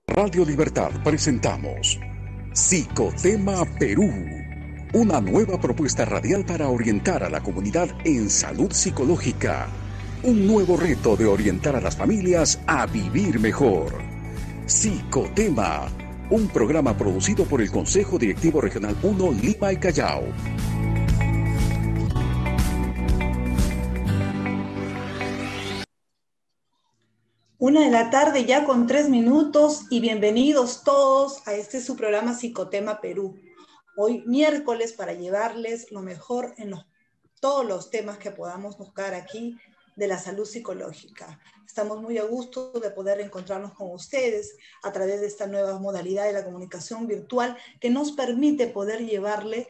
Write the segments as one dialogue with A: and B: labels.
A: Radio Libertad presentamos Psicotema Perú, una nueva propuesta radial para orientar a la comunidad en salud psicológica, un nuevo reto de orientar a las familias a vivir mejor. Psicotema, un programa producido por el Consejo Directivo Regional 1 Lima y Callao.
B: Una de la tarde ya con 3 minutos y bienvenidos todos a este su programa Psicotema Perú. Hoy miércoles para llevarles lo mejor en todos los temas que podamos buscar aquí de la salud psicológica. Estamos muy a gusto de poder encontrarnos con ustedes a través de esta nueva modalidad de la comunicación virtual que nos permite poder llevarle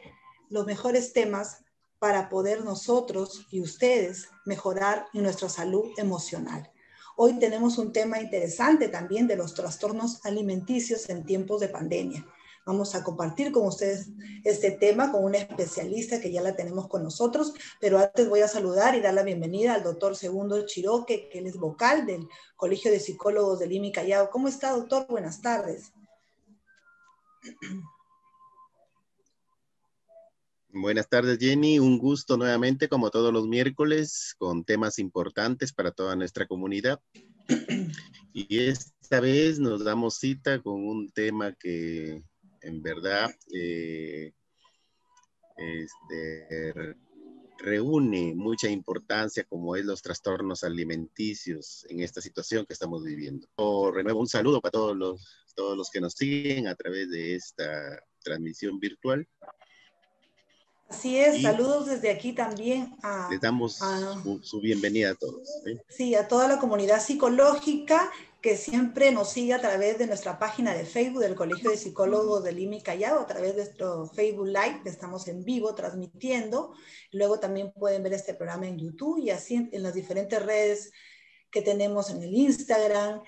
B: los mejores temas para poder nosotros y ustedes mejorar en nuestra salud emocional. Hoy tenemos un tema interesante también de los trastornos alimenticios en tiempos de pandemia. Vamos a compartir con ustedes este tema con una especialista que ya la tenemos con nosotros, pero antes voy a saludar y dar la bienvenida al doctor Segundo Chiroque, que él es vocal del Colegio de Psicólogos de Lima y Callao. ¿Cómo está, doctor? Buenas tardes.
C: Buenas tardes, Jenny. Un gusto nuevamente, como todos los miércoles, con temas importantes para toda nuestra comunidad. Y esta vez nos damos cita con un tema que en verdad reúne mucha importancia, como es los trastornos alimenticios en esta situación que estamos viviendo. Renuevo un saludo para todos los que nos siguen a través de esta transmisión virtual.
B: Así es, saludos desde aquí también
C: les damos su bienvenida a todos.
B: Sí, a toda la comunidad psicológica que siempre nos sigue a través de nuestra página de Facebook del Colegio de Psicólogos de Lima y Callao, a través de nuestro Facebook Live, que estamos en vivo transmitiendo. Luego también pueden ver este programa en YouTube y así en las diferentes redes que tenemos en el Instagram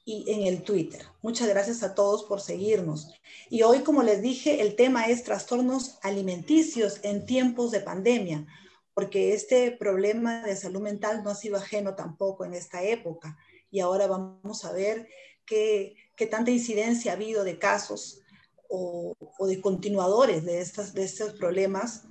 B: y en el Twitter. Muchas gracias a todos por seguirnos. Y hoy, como les dije, el tema es trastornos alimenticios en tiempos de pandemia, porque este problema de salud mental no ha sido ajeno tampoco en esta época. Y ahora vamos a ver qué tanta incidencia ha habido de casos o de continuadores de estos problemas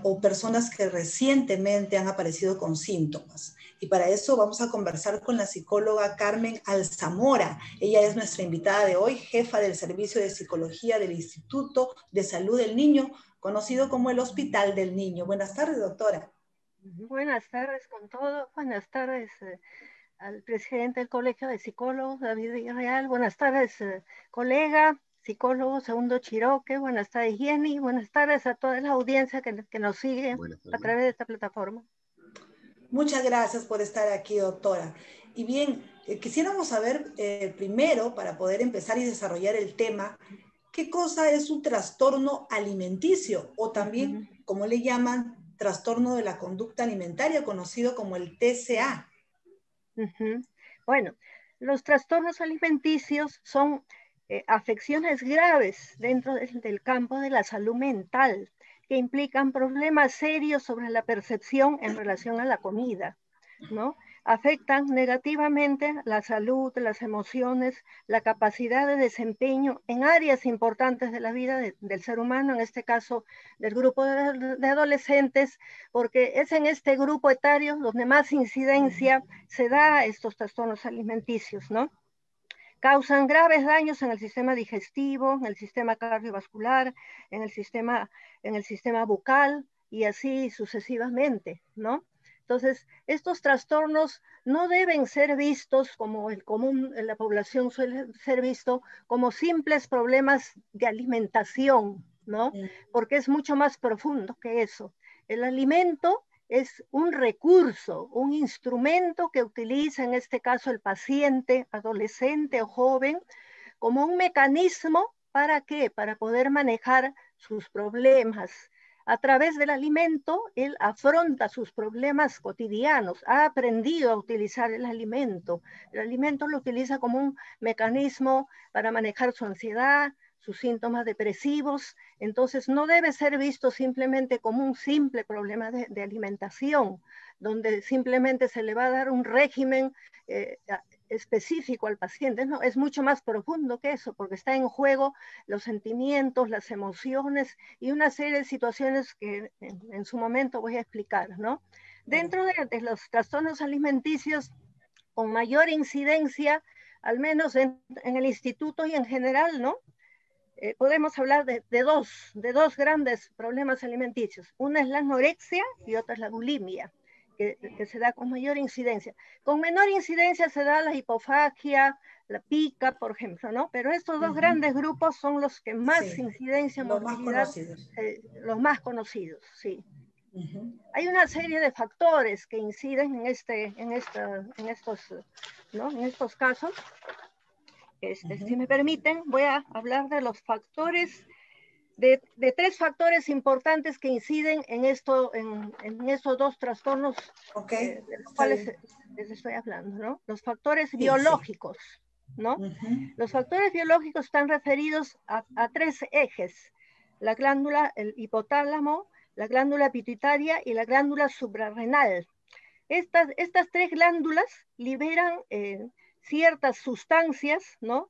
B: o personas que recientemente han aparecido con síntomas. Y para eso vamos a conversar con la psicóloga Carmen Alzamora. Ella es nuestra invitada de hoy, jefa del Servicio de Psicología del Instituto de Salud del Niño, conocido como el Hospital del Niño. Buenas tardes, doctora.
D: Buenas tardes con todo. Buenas tardes al presidente del Colegio de Psicólogos, David Villarreal. Buenas tardes, colega, psicólogo Segundo Chiroque. Buenas tardes, Jenny. Buenas tardes a toda la audiencia que nos sigue a través de esta plataforma.
B: Muchas gracias por estar aquí, doctora. Y bien, quisiéramos saber primero, para poder empezar y desarrollar el tema, ¿qué cosa es un trastorno alimenticio? O también, como le llaman, trastorno de la conducta alimentaria, conocido como el TCA.
D: Bueno, los trastornos alimenticios son afecciones graves dentro del campo de la salud mental, que implican problemas serios sobre la percepción en relación a la comida, ¿no? Afectan negativamente la salud, las emociones, la capacidad de desempeño en áreas importantes de la vida del ser humano, en este caso del grupo de adolescentes, porque es en este grupo etario donde más incidencia se da a estos trastornos alimenticios, ¿no? Causan graves daños en el sistema digestivo, en el sistema cardiovascular, en el sistema bucal y así sucesivamente, ¿no? Entonces, estos trastornos no deben ser vistos como el común en la población suele ser visto como simples problemas de alimentación, ¿no? Porque es mucho más profundo que eso. El alimento es un recurso, un instrumento que utiliza en este caso el paciente, adolescente o joven, como un mecanismo. ¿Para qué? Para poder manejar sus problemas. A través del alimento, él afronta sus problemas cotidianos, ha aprendido a utilizar el alimento. El alimento lo utiliza como un mecanismo para manejar su ansiedad, sus síntomas depresivos. Entonces no debe ser visto simplemente como un simple problema de alimentación, donde simplemente se le va a dar un régimen específico al paciente, no, es mucho más profundo que eso, porque está en juego los sentimientos, las emociones y una serie de situaciones que en su momento voy a explicar, ¿no? Dentro de los trastornos alimenticios con mayor incidencia, al menos en el instituto y en general, ¿no? Podemos hablar de dos grandes problemas alimenticios. Una es la anorexia y otra es la bulimia, que se da con mayor incidencia. Con menor incidencia se da la hipofagia, la pica, por ejemplo, ¿no? Pero estos dos grandes grupos son los que más incidencia, morbilidad, los más conocidos, sí. Hay una serie de factores que inciden en estos casos. Si me permiten, voy a hablar de los factores, de 3 factores importantes que inciden en estos dos trastornos de los cuales les estoy hablando, ¿no? Los factores biológicos, ¿no? Los factores biológicos están referidos a 3 ejes: la glándula, el hipotálamo, la glándula pituitaria y la glándula suprarrenal. Estas 3 glándulas liberan ciertas sustancias, ¿no?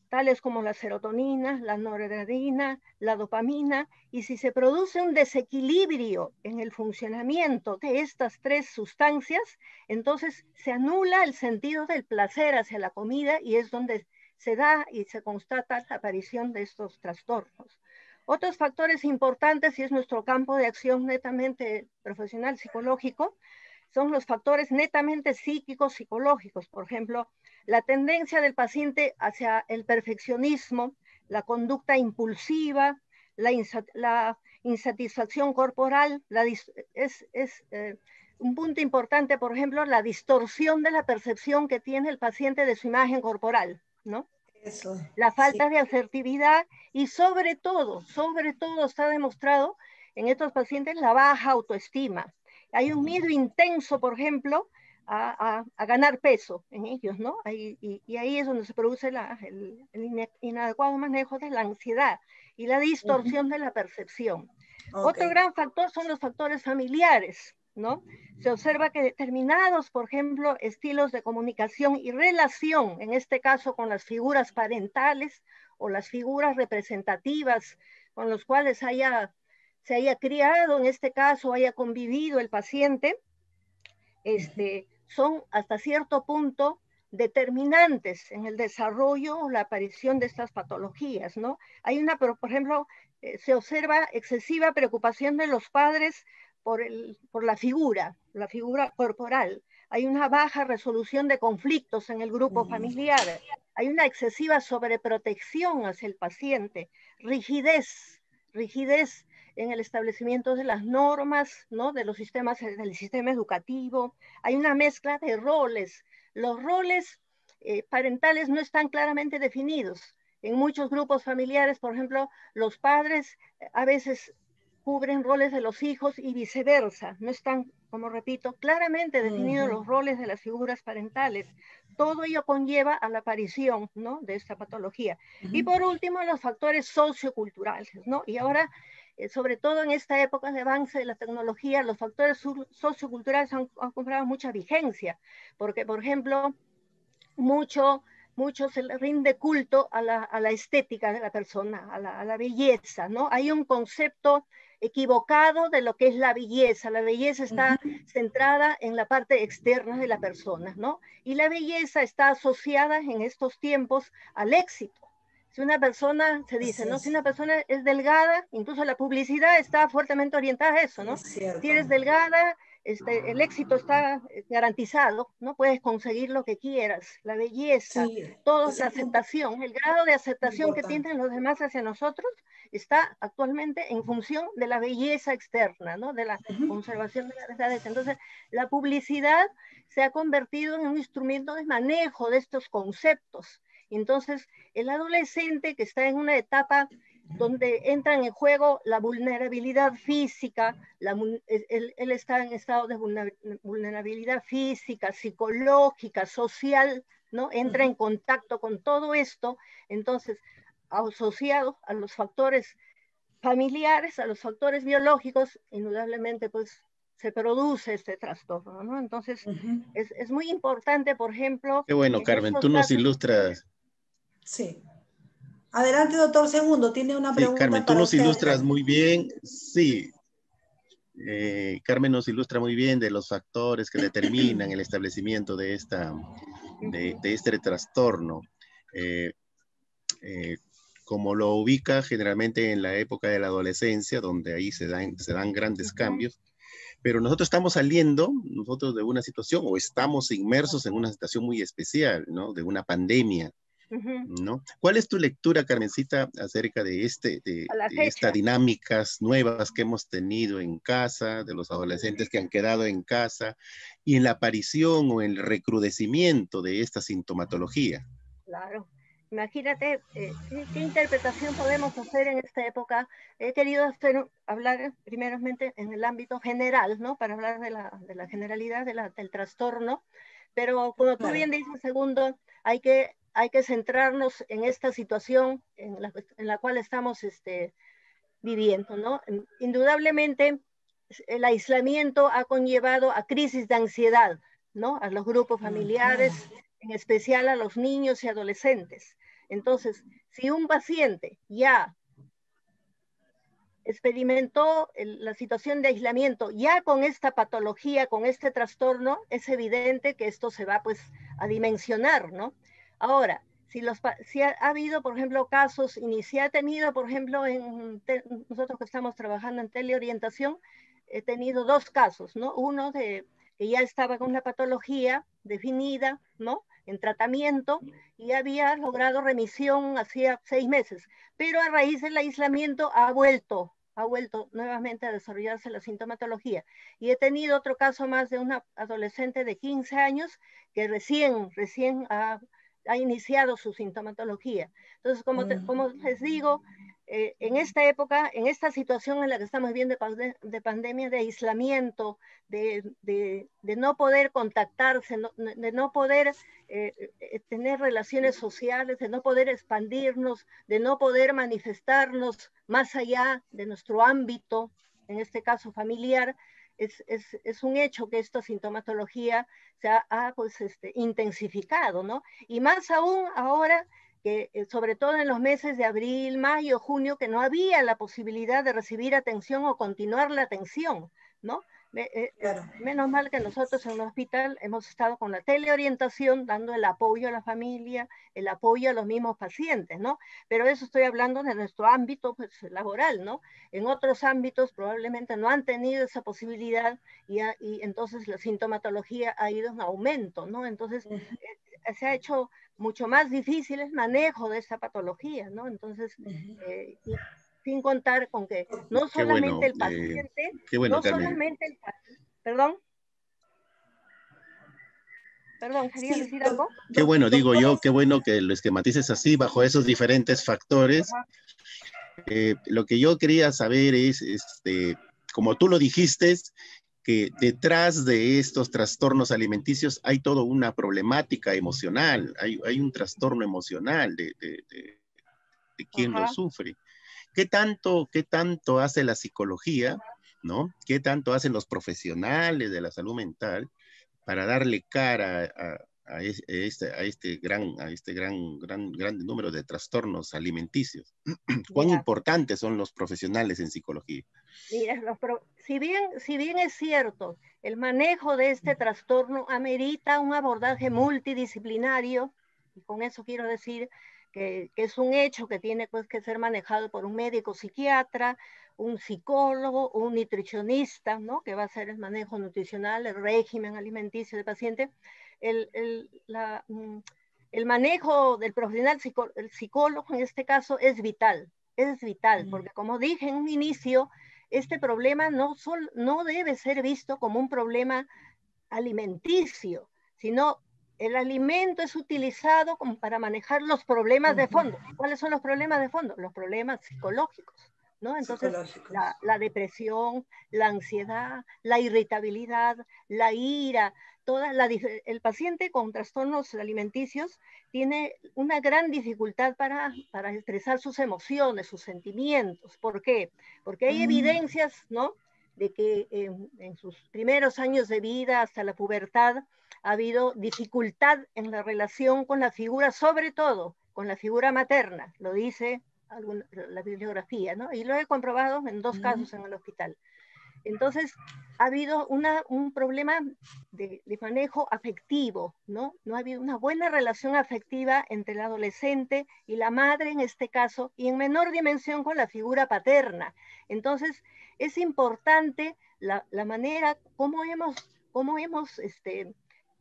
D: Tales como la serotonina, la noradrenalina, la dopamina, y si se produce un desequilibrio en el funcionamiento de estas 3 sustancias, entonces se anula el sentido del placer hacia la comida y es donde se da y se constata la aparición de estos trastornos. Otros factores importantes, y es nuestro campo de acción netamente profesional psicológico, son los factores netamente psíquicos, psicológicos. Por ejemplo, la tendencia del paciente hacia el perfeccionismo, la conducta impulsiva, la insatisfacción corporal, un punto importante, por ejemplo, la distorsión de la percepción que tiene el paciente de su imagen corporal, ¿no? Eso, la falta de asertividad y sobre todo está demostrado en estos pacientes la baja autoestima. Hay un miedo intenso, por ejemplo, a ganar peso en ellos, ¿no? Y ahí es donde se produce el inadecuado manejo de la ansiedad y la distorsión de la percepción. Otro gran factor son los factores familiares, ¿no? Se observa que determinados, por ejemplo, estilos de comunicación y relación, en este caso con las figuras parentales o las figuras representativas con los cuales se haya criado, en este caso, haya convivido el paciente, son hasta cierto punto determinantes en el desarrollo o la aparición de estas patologías, ¿no? Por ejemplo, se observa excesiva preocupación de los padres por la figura corporal. Hay una baja resolución de conflictos en el grupo familiar. Hay una excesiva sobreprotección hacia el paciente, rigidez en el establecimiento de las normas, ¿no? Del sistema educativo. Hay una mezcla de roles. Los roles parentales no están claramente definidos. En muchos grupos familiares, por ejemplo, los padres a veces cubren roles de los hijos y viceversa. No están, como repito, claramente definidos los roles de las figuras parentales. Todo ello conlleva a la aparición, ¿no? De esta patología. Y por último, los factores socioculturales, ¿no? Y ahora, sobre todo en esta época de avance de la tecnología, los factores socioculturales han cobrado mucha vigencia, porque, por ejemplo, mucho se le rinde culto a la estética de la persona, a la belleza, ¿no? Hay un concepto equivocado de lo que es la belleza. La belleza está centrada en la parte externa de la persona, ¿no? Y la belleza está asociada en estos tiempos al éxito. Si una persona, se dice, ¿no? Si una persona es delgada, incluso la publicidad está fuertemente orientada a eso, ¿no? Si eres delgada, el éxito está garantizado, ¿no? Puedes conseguir lo que quieras, la belleza, toda la aceptación, el grado de aceptación que tienen los demás hacia nosotros está actualmente en función de la belleza externa, ¿no? De la conservación de la belleza. Entonces, la publicidad se ha convertido en un instrumento de manejo de estos conceptos. Entonces, el adolescente que está en una etapa donde entran en juego la vulnerabilidad física, él está en estado de vulnerabilidad física, psicológica, social, ¿no? Entra en contacto con todo esto, entonces, asociado a los factores familiares, a los factores biológicos, indudablemente, pues, se produce este trastorno, ¿no? Entonces, es muy importante, por ejemplo...
C: Qué bueno, Carmen, tú nos ilustras.
B: Sí. Adelante, doctor Segundo, tiene una pregunta
C: Carmen, tú
B: para
C: nos
B: usted.
C: ilustras muy bien, sí. Carmen nos ilustra muy bien de los factores que determinan el establecimiento de este trastorno. Como lo ubica generalmente en la época de la adolescencia, donde ahí se dan grandes cambios, pero nosotros estamos saliendo, nosotros de una situación, o estamos inmersos en una situación muy especial, ¿no? De una pandemia, ¿no? ¿Cuál es tu lectura, Carmencita, acerca de estas dinámicas nuevas que hemos tenido en casa, de los adolescentes que han quedado en casa, y en la aparición o el recrudecimiento de esta sintomatología?
D: Claro. Imagínate qué interpretación podemos hacer en esta época. He querido hablar primeramente en el ámbito general, ¿no? Para hablar de la generalidad del trastorno. Pero como tú bien dices, Segundo, hay que centrarnos en esta situación en la cual estamos viviendo, ¿no? Indudablemente, el aislamiento ha conllevado a crisis de ansiedad, ¿no? A los grupos familiares, en especial a los niños y adolescentes. Entonces, si un paciente ya experimentó la situación de aislamiento, ya con esta patología, con este trastorno, es evidente que esto se va pues a dimensionar, ¿no? Ahora, si ha habido, por ejemplo, casos, y si ha tenido, por ejemplo, nosotros que estamos trabajando en teleorientación, he tenido 2 casos, ¿no? Uno que ya estaba con la patología definida, ¿no? En tratamiento, y había logrado remisión hacía 6 meses, pero a raíz del aislamiento ha vuelto nuevamente a desarrollarse la sintomatología. Y he tenido otro caso más de una adolescente de 15 años que recién ha iniciado su sintomatología. Entonces, como les digo, en esta época, en esta situación en la que estamos viviendo de pandemia, de aislamiento, de no poder contactarse, de no poder tener relaciones sociales, de no poder expandirnos, de no poder manifestarnos más allá de nuestro ámbito, en este caso familiar, es un hecho que esta sintomatología se ha pues, intensificado, ¿no? Y más aún ahora que sobre todo en los meses de abril, mayo, junio, que no había la posibilidad de recibir atención o continuar la atención, ¿no? Menos mal que nosotros en el hospital hemos estado con la teleorientación, dando el apoyo a la familia, el apoyo a los mismos pacientes, ¿no? Pero eso estoy hablando de nuestro ámbito pues, laboral, ¿no? En otros ámbitos probablemente no han tenido esa posibilidad y entonces la sintomatología ha ido en aumento, ¿no? Entonces se ha hecho mucho más difícil el manejo de esta patología, ¿no? Entonces, y sin contar con que no solamente el paciente, no solamente el paciente, perdón, ¿querías decir algo?
C: Qué bueno, digo yo, qué bueno que lo esquematices así, bajo esos diferentes factores. Lo que yo quería saber es, como tú lo dijiste, que detrás de estos trastornos alimenticios hay toda una problemática emocional, hay un trastorno emocional de quien lo sufre. ¿Qué tanto hace la psicología, ¿no? ¿Qué tanto hacen los profesionales de la salud mental para darle cara a este gran número de trastornos alimenticios? ¿Cuán importantes son los profesionales en psicología?
D: Mira, si bien es cierto, el manejo de este trastorno amerita un abordaje multidisciplinario, y con eso quiero decir que es un hecho que tiene pues, que ser manejado por un médico psiquiatra, un psicólogo, un nutricionista, ¿no? Que va a hacer el manejo nutricional, el régimen alimenticio del paciente. El manejo del profesional, el psicólogo en este caso, es vital, porque como dije en un inicio, este problema no debe ser visto como un problema alimenticio, sino el alimento es utilizado como para manejar los problemas de fondo. ¿Cuáles son los problemas de fondo? Los problemas psicológicos, ¿no? Entonces, la depresión, la ansiedad, la irritabilidad, la ira, el paciente con trastornos alimenticios tiene una gran dificultad para expresar sus emociones, sus sentimientos. ¿Por qué? Porque hay evidencias, ¿no? de que en sus primeros años de vida hasta la pubertad ha habido dificultad en la relación con la figura, sobre todo con la figura materna, lo dice la bibliografía, ¿no? Y lo he comprobado en 2 casos en el hospital. Entonces, ha habido un problema de manejo afectivo, ¿no? No ha habido una buena relación afectiva entre el adolescente y la madre en este caso, y en menor dimensión con la figura paterna. Entonces, es importante la manera como hemos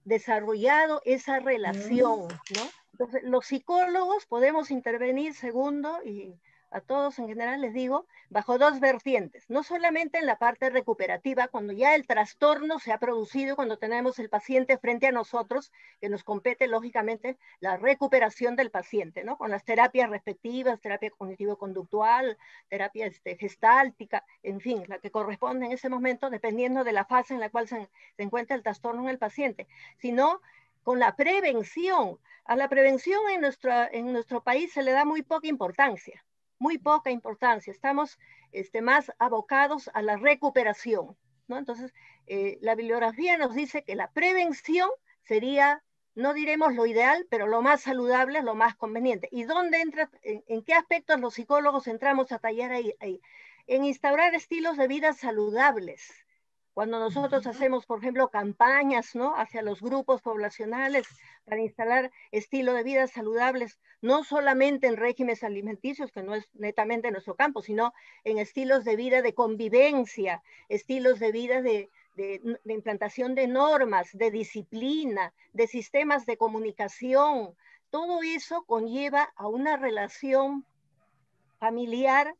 D: desarrollado esa relación, ¿no? Entonces, los psicólogos podemos intervenir, segundo, y a todos en general les digo, bajo 2 vertientes, no solamente en la parte recuperativa, cuando ya el trastorno se ha producido, cuando tenemos el paciente frente a nosotros, que nos compete lógicamente la recuperación del paciente, ¿no? Con las terapias respectivas, terapia cognitivo-conductual, terapia gestáltica, en fin, la que corresponde en ese momento, dependiendo de la fase en la cual se encuentra el trastorno en el paciente, sino con la prevención. A la prevención en nuestro país se le da muy poca importancia. Muy poca importancia. Estamos más abocados a la recuperación, ¿no? Entonces, la bibliografía nos dice que la prevención sería, no diremos lo ideal, pero lo más saludable, lo más conveniente. ¿Y dónde entra, en qué aspectos los psicólogos entramos a tallar ahí? En instaurar estilos de vida saludables. Cuando nosotros hacemos, por ejemplo, campañas, ¿no?, hacia los grupos poblacionales para instalar estilo de vida saludables, no solamente en regímenes alimenticios, que no es netamente nuestro campo, sino en estilos de vida de convivencia, estilos de vida de implantación de normas, de disciplina, de sistemas de comunicación. Todo eso conlleva a una relación familiar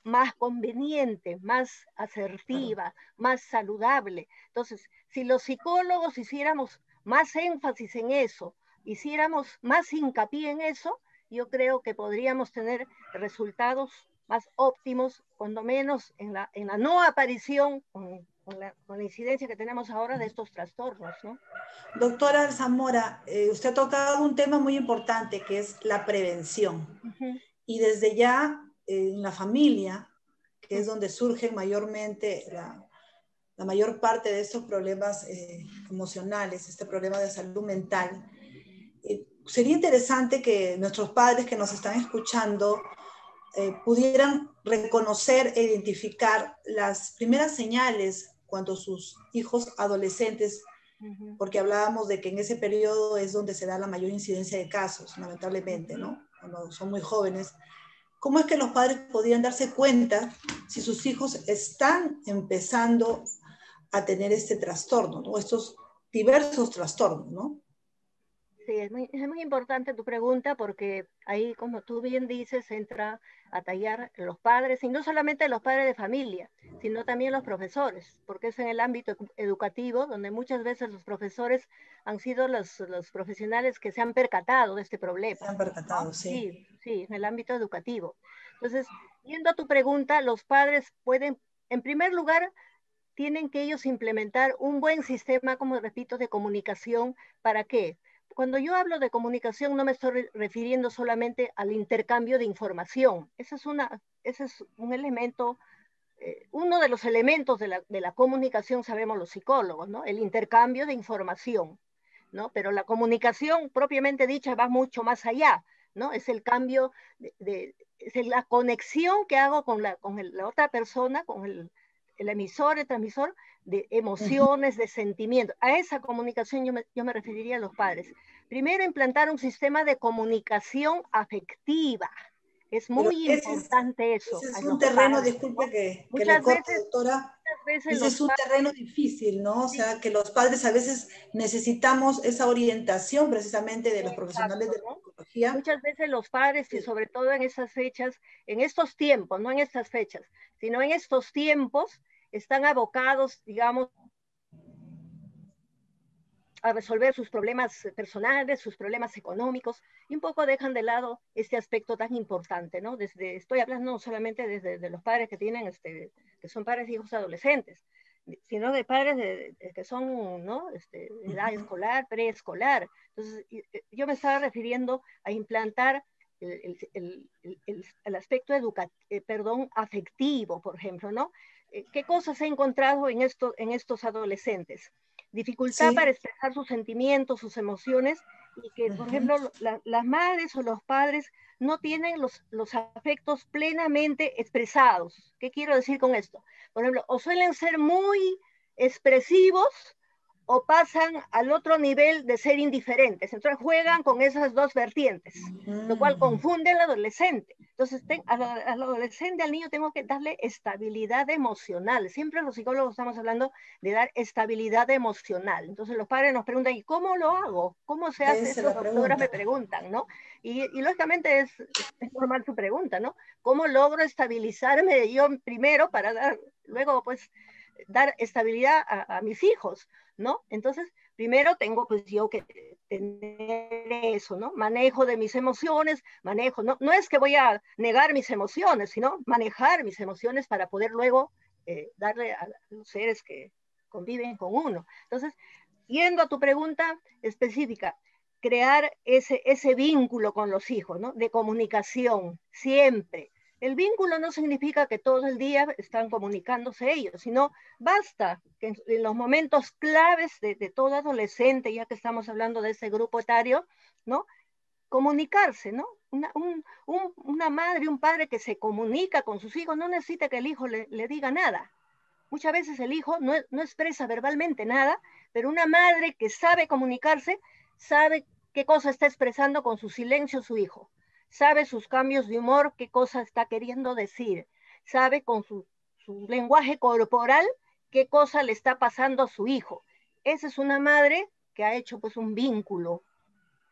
D: más conveniente, más asertiva, más saludable. Entonces, si los psicólogos hiciéramos más énfasis en eso, hiciéramos más hincapié en eso, yo creo que podríamos tener resultados más óptimos, cuando menos en la no aparición con la incidencia que tenemos ahora de estos trastornos, ¿no?
B: Doctora Zamora, usted ha tocado un tema muy importante que es la prevención. Y desde ya en la familia, que es donde surgen mayormente la mayor parte de estos problemas emocionales, este problema de salud mental, sería interesante que nuestros padres que nos están escuchando pudieran reconocer e identificar las primeras señales cuando sus hijos adolescentes, porque hablábamos de que en ese periodo es donde se da la mayor incidencia de casos, lamentablemente, ¿no? Cuando son muy jóvenes. ¿Cómo es que los padres podrían darse cuenta si sus hijos están empezando a tener este trastorno, ¿no? Estos diversos trastornos, ¿no?
D: Sí, es muy importante tu pregunta, porque ahí, como tú bien dices, entra a tallar los padres, y no solamente los padres de familia, sino también los profesores, porque es en el ámbito educativo donde muchas veces los profesores han sido los profesionales que se han percatado de este problema.
B: Se han percatado,
D: ¿no?
B: sí.
D: Sí, en el ámbito educativo. Entonces, yendo a tu pregunta, los padres pueden, en primer lugar, tienen que ellos implementar un buen sistema, como repito, de comunicación. ¿Para qué? Cuando yo hablo de comunicación no me estoy refiriendo solamente al intercambio de información. Ese es un elemento, uno de los elementos de la comunicación, sabemos los psicólogos, ¿no? El intercambio de información, ¿no? Pero la comunicación propiamente dicha va mucho más allá, ¿no? Es el cambio es la conexión que hago con la otra persona, con el emisor, el transmisor, de emociones, de sentimientos. A esa comunicación yo me referiría a los padres. Primero, implantar un sistema de comunicación afectiva. Es muy importante eso.
B: Ese es un terreno,
D: padres,
B: disculpe
D: ¿no?
B: que le corte, doctora. Ese es un
D: padres,
B: terreno difícil, ¿no? O sea, que los padres a veces necesitamos esa orientación precisamente de los profesionales de la psicología.
D: Muchas veces los padres, y sobre todo en estas fechas, en estos tiempos, no en estas fechas, sino en estos tiempos, están abocados, digamos, a resolver sus problemas personales, sus problemas económicos, y un poco dejan de lado este aspecto tan importante, ¿no? Estoy hablando no solamente de los padres que tienen, que son padres de hijos adolescentes, sino de padres que son, ¿no?, edad escolar, preescolar. Entonces, yo me estaba refiriendo a implantar el aspecto afectivo, por ejemplo, ¿no? ¿qué cosas he encontrado en estos adolescentes? Dificultad para expresar sus sentimientos, sus emociones, y que, por ejemplo, las madres o los padres no tienen los afectos plenamente expresados. ¿Qué quiero decir con esto? Por ejemplo, o suelen ser muy expresivos o pasan al otro nivel de ser indiferentes. Entonces juegan con esas dos vertientes, lo cual confunde al adolescente. Entonces al adolescente, al niño, tengo que darle estabilidad emocional. Siempre los psicólogos estamos hablando de dar estabilidad emocional. Entonces los padres nos preguntan, ¿y cómo lo hago? ¿Cómo se hace esto? Las doctoras me preguntan, ¿no? Y lógicamente es normal su pregunta, ¿no? ¿Cómo logro estabilizarme yo primero para luego pues dar estabilidad a mis hijos, ¿no? Entonces, primero tengo pues yo que tener eso, ¿no? Manejo de mis emociones, no es que voy a negar mis emociones, sino manejar mis emociones para poder luego darle a los seres que conviven con uno. Entonces, yendo a tu pregunta específica, crear ese vínculo con los hijos, ¿no? De comunicación, siempre. El vínculo no significa que todo el día están comunicándose ellos, sino basta que en los momentos claves de todo adolescente, ya que estamos hablando de ese grupo etario, ¿no? Comunicarse, ¿no? Una madre, un padre que se comunica con sus hijos no necesita que el hijo le diga nada. Muchas veces el hijo no expresa verbalmente nada, pero una madre que sabe comunicarse, sabe qué cosa está expresando con su silencio su hijo. Sabe sus cambios de humor, qué cosa está queriendo decir, sabe con su lenguaje corporal qué cosa le está pasando a su hijo. Esa es una madre que ha hecho pues un vínculo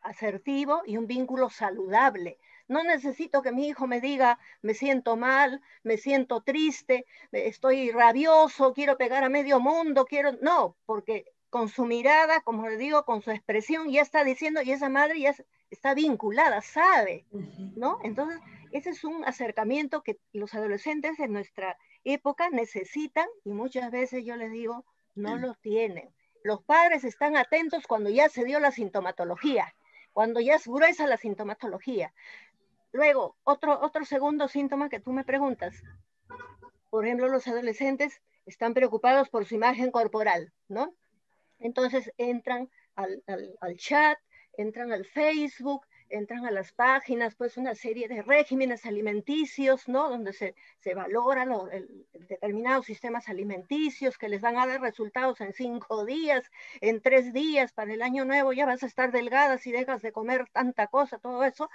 D: asertivo y un vínculo saludable. No necesito que mi hijo me diga, me siento mal, me siento triste, estoy rabioso, quiero pegar a medio mundo, no, porque con su mirada, como le digo, con su expresión, ya está diciendo, y esa madre ya está vinculada, sabe, ¿no? Entonces, ese es un acercamiento que los adolescentes de nuestra época necesitan, y muchas veces yo les digo, no lo tienen. Los padres están atentos cuando ya se dio la sintomatología, cuando ya es gruesa la sintomatología. Luego, otro segundo síntoma que tú me preguntas. Por ejemplo, los adolescentes están preocupados por su imagen corporal, ¿no? Entonces entran al chat, entran al Facebook, entran a las páginas, pues una serie de regímenes alimenticios, ¿no? Donde se valoran determinados sistemas alimenticios que les van a dar resultados en 5 días, en 3 días, para el año nuevo ya vas a estar delgada si dejas de comer tanta cosa, todo eso.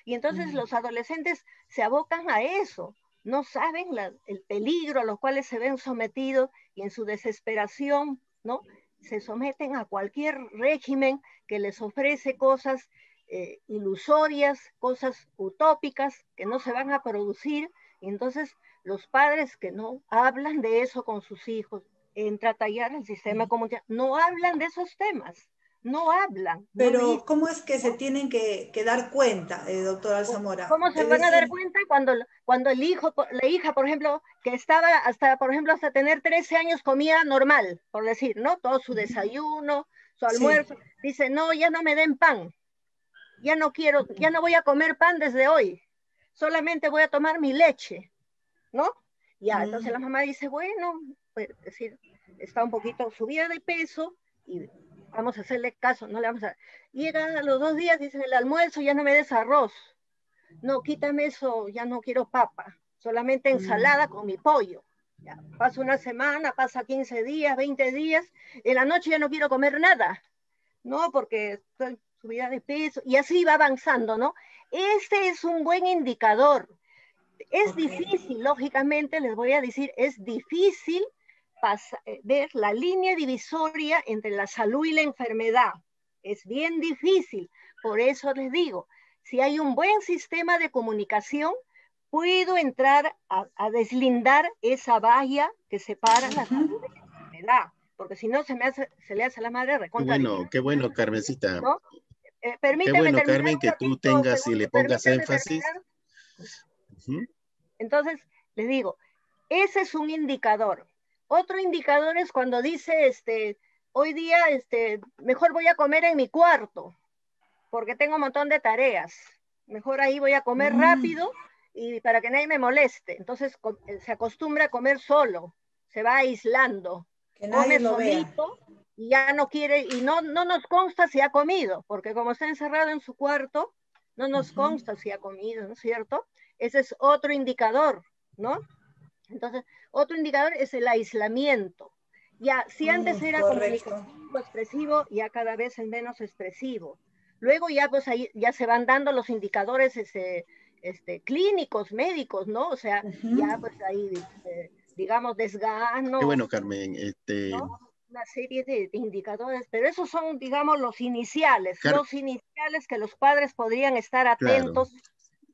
D: Y entonces los adolescentes se abocan a eso, no saben el peligro a los cuales se ven sometidos y en su desesperación, ¿no? Se someten a cualquier régimen que les ofrece cosas ilusorias, cosas utópicas que no se van a producir. Y entonces los padres que no hablan de eso con sus hijos, en tratallar el sistema comunitario, no hablan de esos temas, no hablan.
B: Pero ¿cómo es que se tienen que dar cuenta, doctora Alzamora?
D: ¿Cómo se van a dar cuenta cuando la hija, por ejemplo, que estaba hasta tener 13 años comía normal, por decir, ¿no? Todo su desayuno, su almuerzo, sí. Dice, no, ya no me den pan, ya no voy a comer pan desde hoy, solamente voy a tomar mi leche, ¿no? Ya, entonces la mamá dice, bueno, pues decir, está un poquito subida de peso y vamos a hacerle caso, no le vamos a... Llega a los 2 días, dicen, el almuerzo ya no me des arroz, no, quítame eso, ya no quiero papa, solamente ensalada con mi pollo. Ya, pasa una semana, pasa 15 días, 20 días, en la noche ya no quiero comer nada, ¿no? Porque estoy subida de peso, y así va avanzando, ¿no? Este es un buen indicador. Es difícil, lógicamente, les voy a decir, es difícil ver la línea divisoria entre la salud y la enfermedad. Es bien difícil. Por eso les digo, si hay un buen sistema de comunicación, puedo entrar a deslindar esa valla que separa la salud de la enfermedad. Porque si no, se le hace a la madre recontra.
C: Qué bueno, Carmencita.
D: ¿No? Permíteme
C: qué bueno,
D: terminar,
C: Carmen, que tú tengas y le pongas énfasis.
D: Entonces, les digo, ese es un indicador. Otro indicador es cuando dice, hoy día, mejor voy a comer en mi cuarto, porque tengo un montón de tareas. Mejor ahí voy a comer rápido y para que nadie me moleste. Entonces se acostumbra a comer solo, se va aislando,
B: Que nadie
D: come
B: lo vea.
D: solito y ya no quiere, y no nos consta si ha comido, porque como está encerrado en su cuarto, no nos consta si ha comido, ¿no es cierto? Ese es otro indicador, ¿no? Entonces, otro indicador es el aislamiento. Ya, si antes era
B: Correcto.
D: comunicativo, expresivo, ya cada vez es menos expresivo. Luego ya pues ahí ya se van dando los indicadores clínicos, médicos, ¿no? O sea, ya pues ahí, digamos,
C: Qué
D: desgano,
C: bueno, Carmen.
D: ¿no? Una serie de indicadores, pero esos son, digamos, los iniciales que los padres podrían estar
C: Claro,
D: atentos.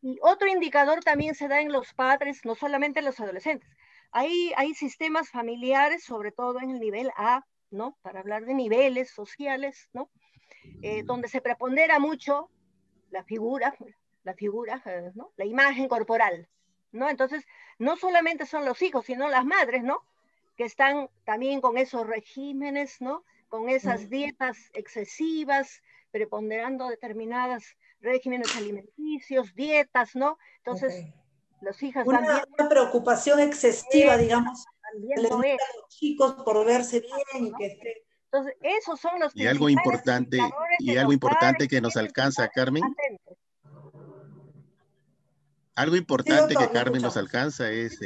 D: Y otro indicador también se da en los padres, no solamente en los adolescentes. Hay sistemas familiares, sobre todo en el nivel A, ¿no? Para hablar de niveles sociales, ¿no? Donde se prepondera mucho la figura, ¿no? La imagen corporal, ¿no? Entonces, no solamente son los hijos, sino las madres, ¿no? Que están también con esos regímenes, ¿no? Con esas dietas excesivas, preponderando determinadas regímenes alimenticios, dietas, ¿no? Entonces, los hijos van viendo.
B: Una preocupación excesiva, digamos,
D: También
B: les
D: no
B: dice
D: es,
B: a los chicos por verse bien y
D: ¿no?
B: que esté.
D: Entonces, esos son los
C: y algo
D: principales
C: importante,
D: indicadores
C: y
D: que
C: algo
D: los padres
C: importante que nos
D: tienen que
C: alcanza,
D: estar
C: Carmen,
D: atentos.
C: algo
B: Sí,
C: importante que
B: doctor, lo
C: Carmen nos
B: escuchamos.
C: alcanza es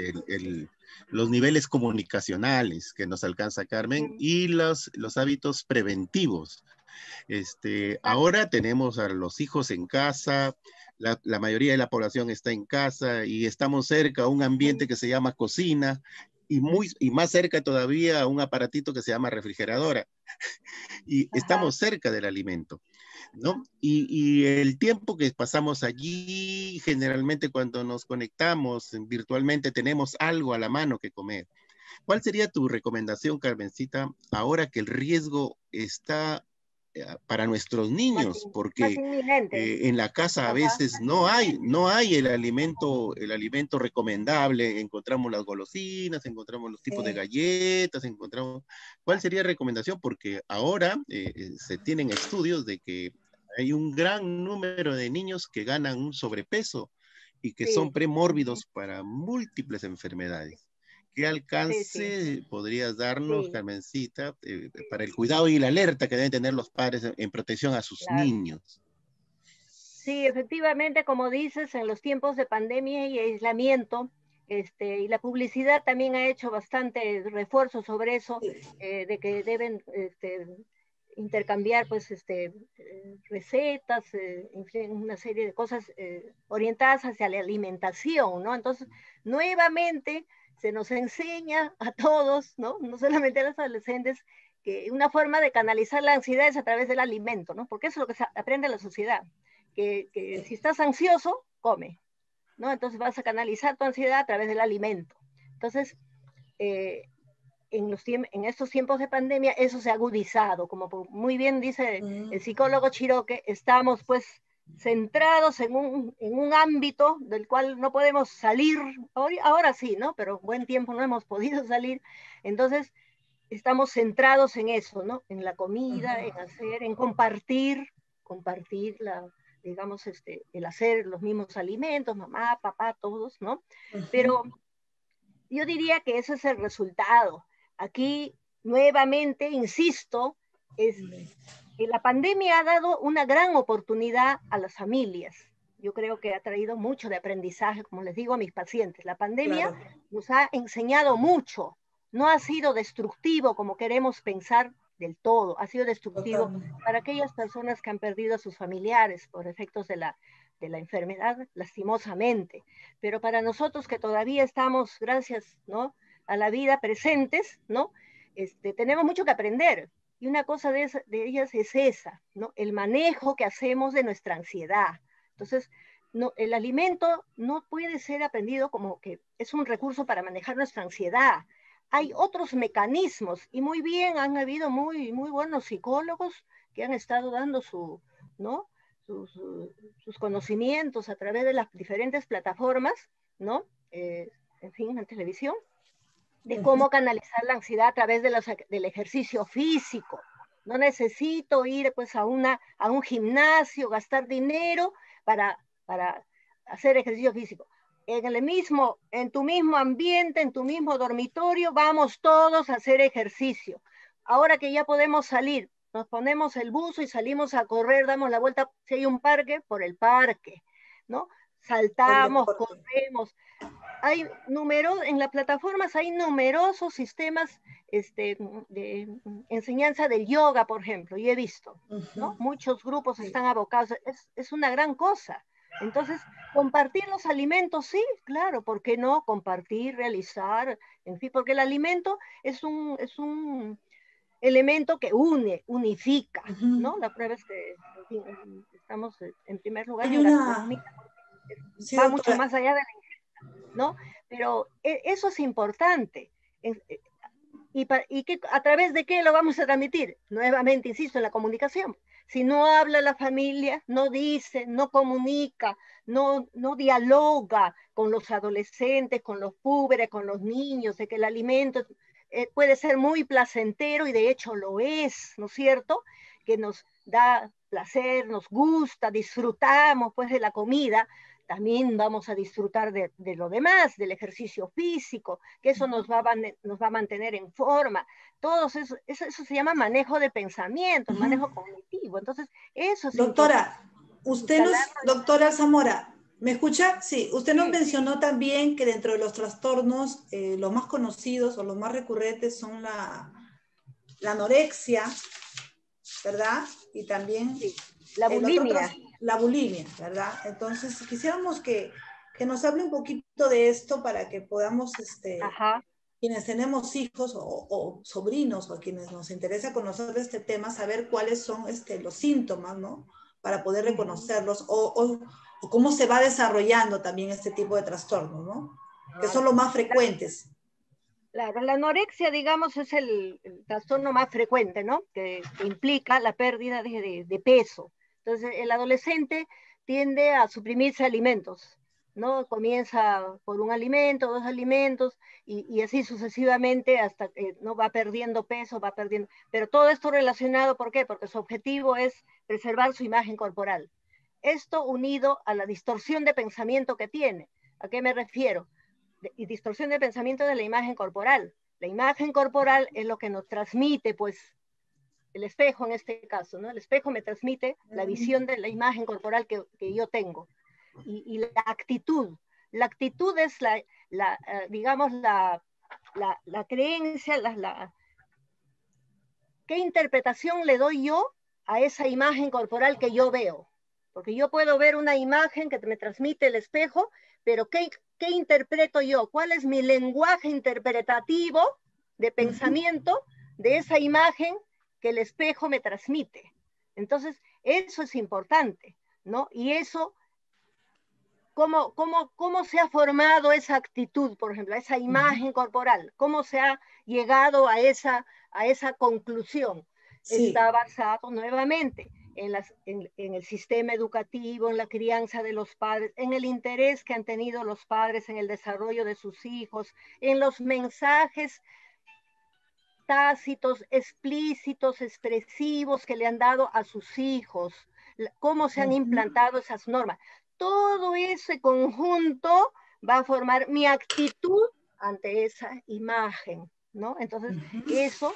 C: los niveles comunicacionales que nos alcanza Carmen y los hábitos preventivos. Ahora tenemos a los hijos en casa, la mayoría de la población está en casa y estamos cerca a un ambiente que se llama cocina y más cerca todavía a un aparatito que se llama refrigeradora. Y estamos cerca del alimento, ¿no? Y el tiempo que pasamos allí, generalmente cuando nos conectamos virtualmente, tenemos algo a la mano que comer. ¿Cuál sería tu recomendación, Carmencita, ahora que el riesgo está para nuestros niños?
D: Más
C: Porque
D: inminente.
C: en la casa a veces no hay el alimento recomendable. Encontramos las golosinas, encontramos los tipos de galletas, encontramos... ¿Cuál sería la recomendación? Porque ahora se tienen estudios de que hay un gran número de niños que ganan un sobrepeso y que son premórbidos para múltiples enfermedades. ¿Qué alcance podrías darnos, Carmencita, para el cuidado y la alerta que deben tener los padres en protección a sus niños?
D: Sí, efectivamente, como dices, en los tiempos de pandemia y aislamiento, y la publicidad también ha hecho bastante refuerzo sobre eso, de que deben intercambiar pues, recetas, en fin, una serie de cosas orientadas hacia la alimentación, ¿no? Entonces, nuevamente se nos enseña a todos, ¿no? No solamente a los adolescentes, que una forma de canalizar la ansiedad es a través del alimento, ¿no? Porque eso es lo que se aprende en la sociedad, que si estás ansioso, come, ¿no? Entonces vas a canalizar tu ansiedad a través del alimento. Entonces, en estos tiempos de pandemia eso se ha agudizado, como muy bien dice el psicólogo Chiroque, estamos pues centrados en un ámbito del cual no podemos salir, ahora sí, ¿no? Pero buen tiempo no hemos podido salir, entonces estamos centrados en eso, ¿no? En la comida, en compartir digamos, el hacer los mismos alimentos, mamá, papá, todos, ¿no? Pero yo diría que ese es el resultado. Aquí, nuevamente, insisto, la pandemia ha dado una gran oportunidad a las familias. Yo creo que ha traído mucho de aprendizaje, como les digo a mis pacientes. La pandemia nos ha enseñado mucho. No ha sido destructivo como queremos pensar del todo. Ha sido destructivo para aquellas personas que han perdido a sus familiares por efectos de la enfermedad, lastimosamente. Pero para nosotros que todavía estamos, gracias, ¿no?, a la vida presentes, ¿no? Tenemos mucho que aprender. Y una cosa de ellas es esa, ¿no? El manejo que hacemos de nuestra ansiedad. Entonces, no, el alimento no puede ser aprendido como que es un recurso para manejar nuestra ansiedad. Hay otros mecanismos, y muy bien, han habido muy, muy buenos psicólogos que han estado dando ¿no?, sus conocimientos a través de las diferentes plataformas, ¿no? En fin, en televisión, de cómo canalizar la ansiedad a través del ejercicio físico. No necesito ir pues a un gimnasio, gastar dinero para hacer ejercicio físico. en tu mismo ambiente, en tu mismo dormitorio, vamos todos a hacer ejercicio. Ahora que ya podemos salir, nos ponemos el buzo y salimos a correr, damos la vuelta, si hay un parque, por el parque, ¿no? Saltamos, corremos. En las plataformas hay numerosos sistemas de enseñanza del yoga, por ejemplo, y he visto, ¿no? Muchos grupos están abocados, es una gran cosa. Entonces, compartir los alimentos, sí, claro, ¿por qué no? Compartir, realizar, en fin, porque el alimento es un elemento que unifica, ¿no? La prueba es que, en fin, estamos en primer lugar en gastronomía,
B: sí,
D: va mucho más allá de la ingesta, ¿no? Pero eso es importante. ¿Y que, a través de qué lo vamos a transmitir? Nuevamente, insisto, en la comunicación. Si no habla la familia, no dice, no comunica, no dialoga con los adolescentes, con los púberes, con los niños, de que el alimento puede ser muy placentero y de hecho lo es, ¿no es cierto? Que nos da placer, nos gusta, disfrutamos pues de la comida, también vamos a disfrutar de lo demás, del ejercicio físico, que eso nos va a mantener en forma. Todo eso se llama manejo de pensamiento, manejo cognitivo. Entonces, eso es
B: doctora,
D: importante.
B: Doctora Zamora, ¿me escucha? Sí, usted nos mencionó también que dentro de los trastornos, los más conocidos o los más recurrentes son la anorexia, ¿verdad? Y también
D: la bulimia.
B: La bulimia, ¿verdad? Entonces, quisiéramos que nos hable un poquito de esto para que podamos, quienes tenemos hijos o sobrinos o a quienes nos interesa conocer este tema, saber cuáles son los síntomas, ¿no? Para poder reconocerlos o cómo se va desarrollando también este tipo de trastornos, ¿no? Que son los más frecuentes.
D: Claro, la anorexia, digamos, es el trastorno más frecuente, ¿no? Que implica la pérdida de peso. Entonces, el adolescente tiende a suprimirse alimentos, ¿no? Comienza por un alimento, dos alimentos, y así sucesivamente hasta que no va perdiendo peso, va perdiendo. Pero todo esto relacionado, ¿por qué? Porque su objetivo es preservar su imagen corporal. Esto unido a la distorsión de pensamiento que tiene. ¿A qué me refiero? Y distorsión de pensamiento de la imagen corporal. La imagen corporal es lo que nos transmite, pues, el espejo en este caso, ¿no? El espejo me transmite la visión de la imagen corporal que yo tengo. Y la actitud. La actitud es digamos, la creencia, ¿qué interpretación le doy yo a esa imagen corporal que yo veo? Porque yo puedo ver una imagen que me transmite el espejo, pero ¿qué interpreto yo? ¿Cuál es mi lenguaje interpretativo de pensamiento de esa imagen que el espejo me transmite? Entonces, eso es importante, ¿no? Y eso, ¿cómo se ha formado esa actitud, por ejemplo, a esa imagen corporal? ¿Cómo se ha llegado a esa conclusión? Sí. Está basado nuevamente en el sistema educativo, en la crianza de los padres, en el interés que han tenido los padres en el desarrollo de sus hijos, en los mensajes tácitos, explícitos, expresivos que le han dado a sus hijos, cómo se han implantado esas normas. Todo ese conjunto va a formar mi actitud ante esa imagen, ¿no? Entonces, eso,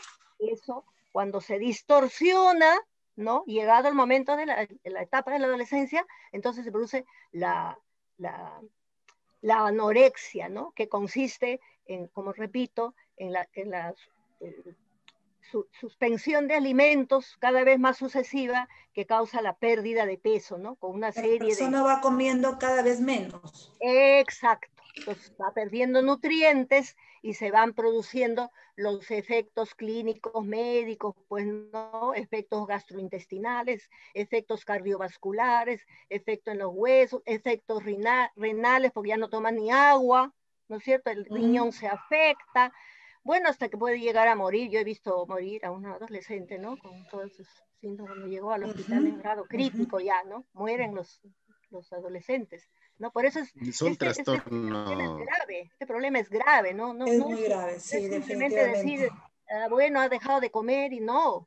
D: cuando se distorsiona, ¿no? Llegado el momento de la etapa de la adolescencia, entonces se produce la anorexia, ¿no? Que consiste en, como repito, en la suspensión de alimentos cada vez más sucesiva que causa la pérdida de peso, ¿no? Con una serie de...
B: La persona va comiendo cada vez menos.
D: Exacto. Entonces va perdiendo nutrientes y se van produciendo los efectos clínicos médicos, pues no, efectos gastrointestinales, efectos cardiovasculares, efectos en los huesos, efectos renales, porque ya no toman ni agua, ¿no es cierto? El riñón se afecta. Bueno, hasta que puede llegar a morir. Yo he visto morir a un adolescente, ¿no? Con todos esos síntomas, cuando llegó al hospital en grado crítico ya, ¿no? Mueren los adolescentes, ¿no? Por eso
C: son trastornos.
D: Este problema es grave, ¿no?
B: Es muy grave, sí,
D: simplemente decir, bueno, ha dejado de comer y no,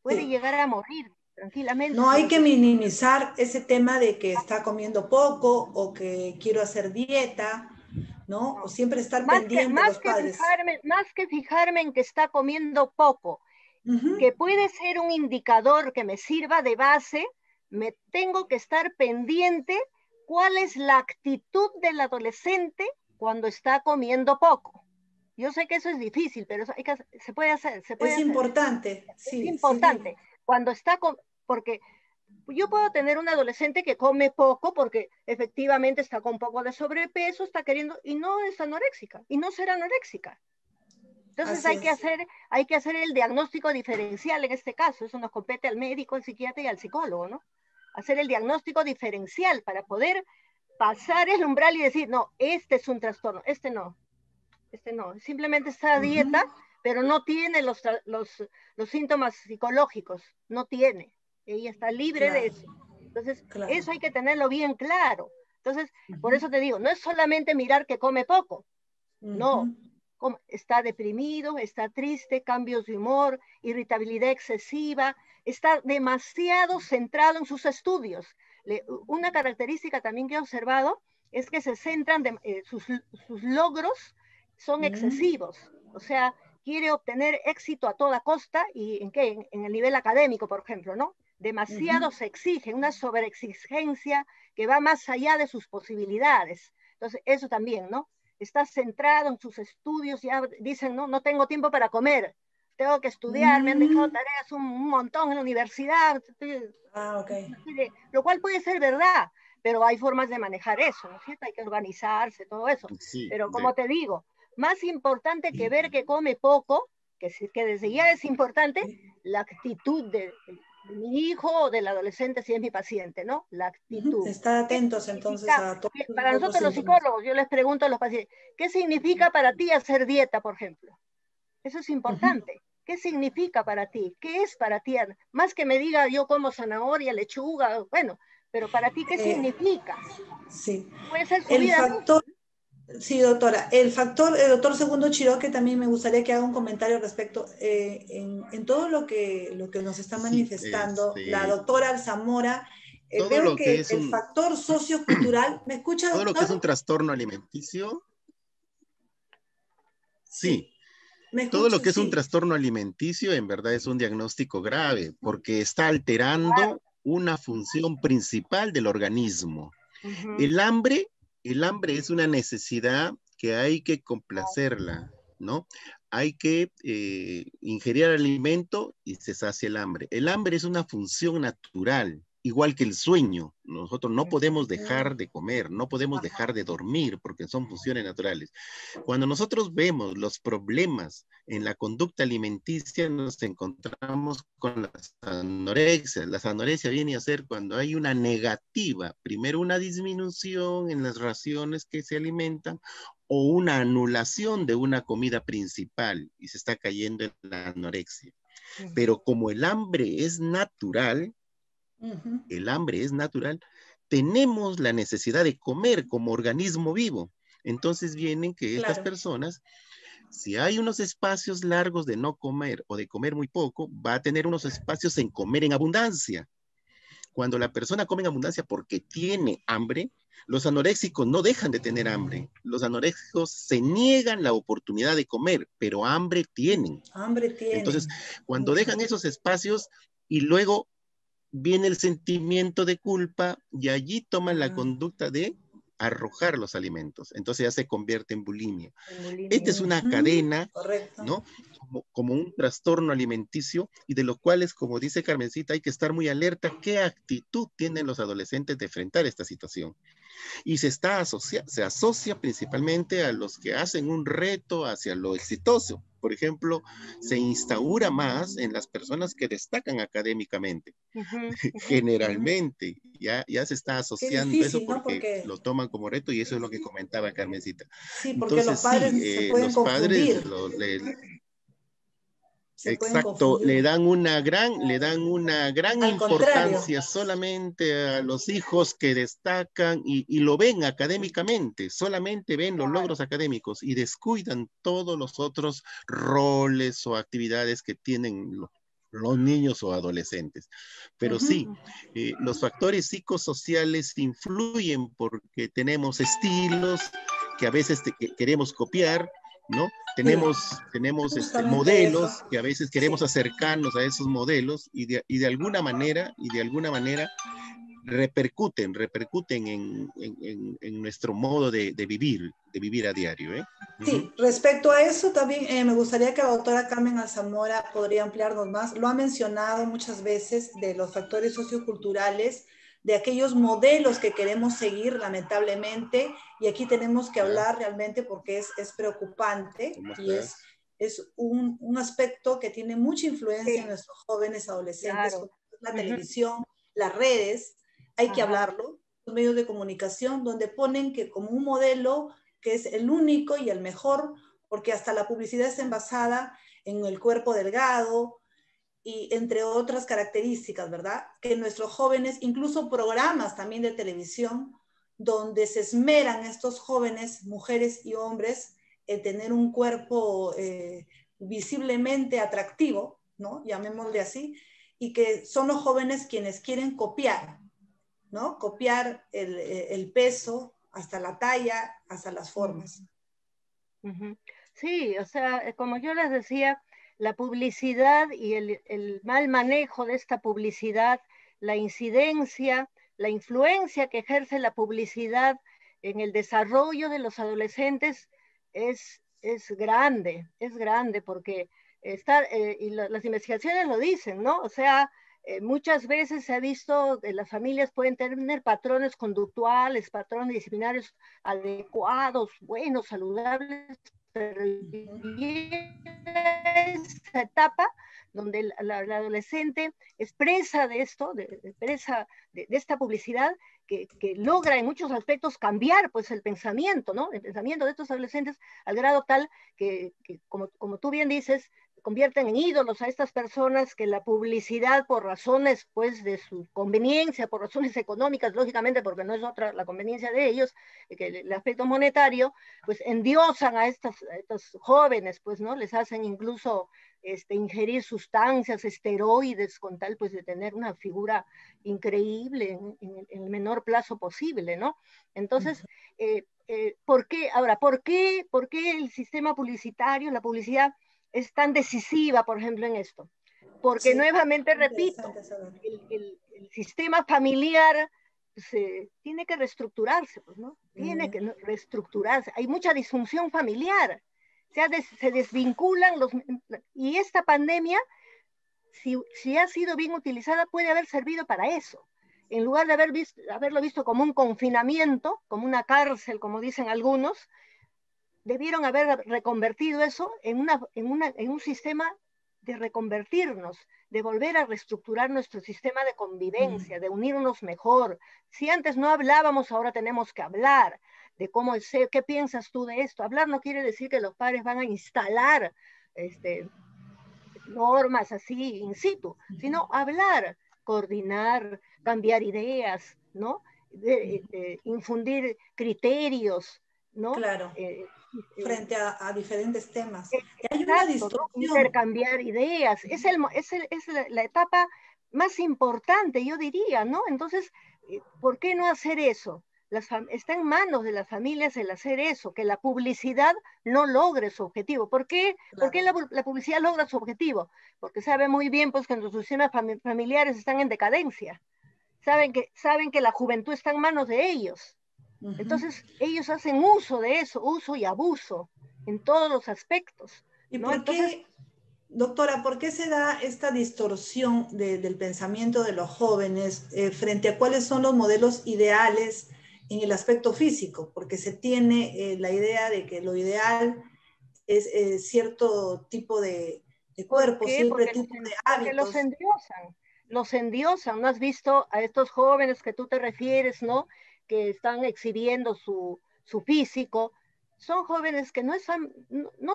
D: puede llegar a morir tranquilamente.
B: No hay que minimizar ese tema de que está comiendo poco o que quiero hacer dieta, ¿no? O siempre estar pendiente los padres.
D: Más que fijarme en que está comiendo poco, que puede ser un indicador que me sirva de base, me tengo que estar pendiente cuál es la actitud del adolescente cuando está comiendo poco. Yo sé que eso es difícil, pero eso se puede hacer.
B: Es importante, sí.
D: Es importante. Sí. Cuando está porque yo puedo tener un adolescente que come poco porque efectivamente está con un poco de sobrepeso, está queriendo, y no es anoréxica, y no será anoréxica. Entonces hay que hacer el diagnóstico diferencial en este caso. Eso nos compete al médico, al psiquiatra y al psicólogo, ¿no? Hacer el diagnóstico diferencial para poder pasar el umbral y decir, no, este es un trastorno, este no, simplemente está a dieta, pero no tiene los síntomas psicológicos, no tiene, ella está libre de eso. Entonces, eso hay que tenerlo bien claro. Entonces, por eso te digo, no es solamente mirar que come poco, no, está deprimido, está triste, cambios de humor, irritabilidad excesiva, está demasiado centrado en sus estudios. Una característica también que he observado es que se centran, sus logros son excesivos, o sea, quiere obtener éxito a toda costa. ¿Y en qué? En el nivel académico, por ejemplo, ¿no? Demasiado se exige, una sobreexigencia que va más allá de sus posibilidades. Entonces, eso también, ¿no? Está centrado en sus estudios, ya dicen, no tengo tiempo para comer, tengo que estudiar, me han dejado tareas un montón en la universidad. Lo cual puede ser verdad, pero hay formas de manejar eso, ¿no es cierto? Hay que organizarse, todo eso.
C: Sí,
D: pero como te digo, más importante que ver que come poco, que desde ya es importante, la actitud de mi hijo o del adolescente, si es mi paciente, ¿no? La actitud.
B: Estar atentos entonces a todo.
D: Para nosotros los psicólogos, yo les pregunto a los pacientes, ¿qué significa para ti hacer dieta, por ejemplo? Eso es importante. ¿Qué significa para ti? ¿Qué es para ti? Más que me diga yo como zanahoria, lechuga, bueno, pero para ti, ¿qué significa?
B: Sí.
D: Puede ser su vida.
B: Factor, sí, doctora. El doctor Segundo Chiroque también me gustaría que haga un comentario respecto en todo lo que nos está manifestando la doctora Alzamora. Veo que el factor sociocultural, ¿me escucha, doctor?
C: Todo lo que es un trastorno alimenticio. Sí. Todo lo que es un trastorno alimenticio en verdad es un diagnóstico grave porque está alterando una función principal del organismo. El hambre es una necesidad que hay que complacerla, ¿no? Hay que ingerir alimento y se sacia el hambre. El hambre es una función natural, igual que el sueño. Nosotros no podemos dejar de comer, no podemos dejar de dormir porque son funciones naturales. Cuando nosotros vemos los problemas en la conducta alimenticia, nos encontramos con las anorexias. Las anorexias viene a ser cuando hay una negativa, primero una disminución en las raciones que se alimentan o una anulación de una comida principal y se está cayendo en la anorexia. Pero como el hambre es natural, tenemos la necesidad de comer como organismo vivo. Entonces vienen que estas personas, si hay unos espacios largos de no comer o de comer muy poco, va a tener unos espacios en comer en abundancia. Cuando la persona come en abundancia porque tiene hambre, los anoréxicos no dejan de tener hambre. Los anoréxicos se niegan la oportunidad de comer, pero hambre tienen. Entonces, cuando dejan esos espacios y luego viene el sentimiento de culpa y allí toman la conducta de arrojar los alimentos. Entonces ya se convierte en bulimia. Esta es una cadena, ¿no? Como un trastorno alimenticio y de lo cual, como dice Carmencita, hay que estar muy alerta qué actitud tienen los adolescentes de enfrentar esta situación. Y se asocia principalmente a los que hacen un reto hacia lo exitoso. Por ejemplo, se instaura más en las personas que destacan académicamente. Generalmente, ya se está asociando
B: difícil,
C: eso porque lo toman como reto y eso es lo que comentaba Carmencita.
B: Sí, porque entonces, los padres se pueden confundir.
C: Exacto, le dan una gran importancia solamente a los hijos que destacan y lo ven académicamente, solamente ven los logros académicos y descuidan todos los otros roles o actividades que tienen los niños o adolescentes. Pero sí, los factores psicosociales influyen porque tenemos estilos que a veces queremos copiar, ¿no? Tenemos modelos
B: eso.
C: que a veces queremos acercarnos a esos modelos y de alguna manera repercuten en nuestro modo de vivir a diario, ¿eh?
B: Sí, respecto a eso también me gustaría que la doctora Carmen Alzamora podría ampliarnos más. Lo ha mencionado muchas veces de los factores socioculturales, de aquellos modelos que queremos seguir, lamentablemente, y aquí tenemos que hablar realmente porque es preocupante y es un aspecto que tiene mucha influencia en nuestros jóvenes adolescentes,
D: Claro.
B: la televisión, las redes, hay que hablarlo, los medios de comunicación, donde ponen que como un modelo que es el único y el mejor, porque hasta la publicidad está envasada en el cuerpo delgado y entre otras características, ¿verdad? Que nuestros jóvenes, incluso programas también de televisión, donde se esmeran estos jóvenes, mujeres y hombres, en tener un cuerpo visiblemente atractivo, ¿no? Llamémosle así, y que son los jóvenes quienes quieren copiar, ¿no? Copiar el peso, hasta la talla, hasta las formas.
D: Sí, o sea, como yo les decía, la publicidad y el mal manejo de esta publicidad, la incidencia, la influencia que ejerce la publicidad en el desarrollo de los adolescentes es grande porque y las investigaciones lo dicen, ¿no? O sea, muchas veces se ha visto que las familias pueden tener patrones conductuales, patrones disciplinarios adecuados, buenos, saludables, pero esa etapa donde el adolescente es presa de esto, presa de esta publicidad que logra en muchos aspectos cambiar pues el pensamiento, ¿no? El pensamiento de estos adolescentes al grado tal que como tú bien dices, convierten en ídolos a estas personas que la publicidad por razones pues de su conveniencia, por razones económicas, lógicamente porque no es otra la conveniencia de ellos, que el aspecto monetario, pues endiosan a estos jóvenes, pues, ¿no? Les hacen incluso ingerir sustancias, esteroides, con tal pues de tener una figura increíble en el menor plazo posible, ¿no? Entonces, ¿por qué? Ahora, ¿por qué el sistema publicitario, la publicidad, es tan decisiva, por ejemplo, en esto? Porque nuevamente, repito, el sistema familiar tiene que reestructurarse, pues, ¿no? Tiene que reestructurarse. Hay mucha disfunción familiar. Se desvinculan y esta pandemia, si ha sido bien utilizada, puede haber servido para eso. En lugar de haberlo visto como un confinamiento, como una cárcel, como dicen algunos, debieron haber reconvertido eso en un sistema de reconvertirnos, de volver a reestructurar nuestro sistema de convivencia, de unirnos mejor. Si antes no hablábamos, ahora tenemos que hablar de cómo es, qué piensas tú de esto. Hablar no quiere decir que los padres van a instalar normas así in situ, sino hablar, coordinar, cambiar ideas, ¿no? Infundir criterios, ¿no?
B: Claro. Frente a diferentes temas.
D: Hay una distorsión. ¿No? Intercambiar ideas. Es la etapa más importante, yo diría, ¿no? Entonces, ¿por qué no hacer eso? Está en manos de las familias el hacer eso, que la publicidad no logre su objetivo. ¿Por qué? Claro. ¿Por qué la publicidad logra su objetivo? Porque sabe muy bien pues, que nuestros sistemas familiares están en decadencia. Saben que la juventud está en manos de ellos. Entonces, ellos hacen uso de eso, uso y abuso en todos los aspectos.
B: ¿Y
D: ¿no?
B: por qué, doctora, por qué se da esta distorsión del pensamiento de los jóvenes frente a cuáles son los modelos ideales en el aspecto físico? Porque se tiene la idea de que lo ideal es cierto tipo de cuerpo, cierto tipo de hábitos.
D: Los endiosan. ¿No has visto a estos jóvenes que tú te refieres, ¿no? Que están exhibiendo su físico? Son jóvenes que no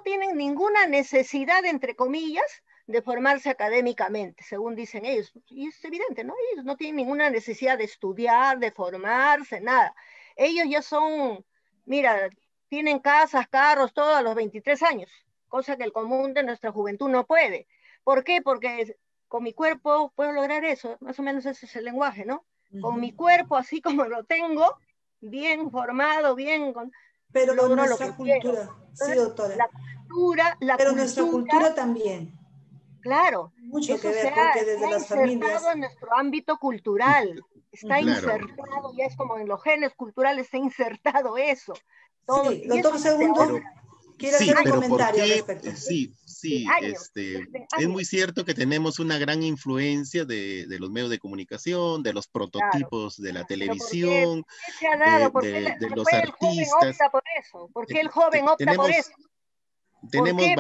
D: tienen ninguna necesidad, entre comillas, de formarse académicamente, según dicen ellos. Y es evidente, ¿no? Ellos no tienen ninguna necesidad de estudiar, de formarse, nada. Ellos ya son, mira, tienen casas, carros, todo a los 23 años, cosa que el común de nuestra juventud no puede. ¿Por qué? Porque con mi cuerpo puedo lograr eso, más o menos ese es el lenguaje, ¿no? Con mi cuerpo, así como lo tengo, bien formado, bien,
B: Pero
D: logro lo que
B: nuestra
D: quiero.
B: cultura, sí,
D: Entonces,
B: doctora.
D: la
B: Pero nuestra
D: cultura,
B: cultura también,
D: claro,
B: mucho que
D: eso
B: ver, porque
D: se
B: desde
D: ha
B: las
D: insertado
B: familias.
D: en nuestro ámbito cultural, está
C: Claro.
D: insertado, ya es como en los genes culturales está insertado eso. Todo,
B: Sí,
D: y eso
B: doctor
D: desde
C: Pero
B: Segundo,
D: ahora,
B: quiere
C: sí,
B: hacer un
D: años,
C: pero ¿por
B: comentario al
C: qué?
B: respecto.
C: Sí,
D: sí,
C: sí,
D: años, desde
C: es
D: años,
C: muy cierto que tenemos una gran influencia de los medios de comunicación, de los
D: claro.
C: prototipos de la
D: Pero
C: televisión,
D: por qué se ha dado?
C: de
D: ¿Por
C: los
D: qué el joven
C: artistas.
D: opta por eso? ¿Por qué
C: Te-
D: el joven opta por eso?
C: Tenemos,
D: ¿Por
C: tenemos
D: qué?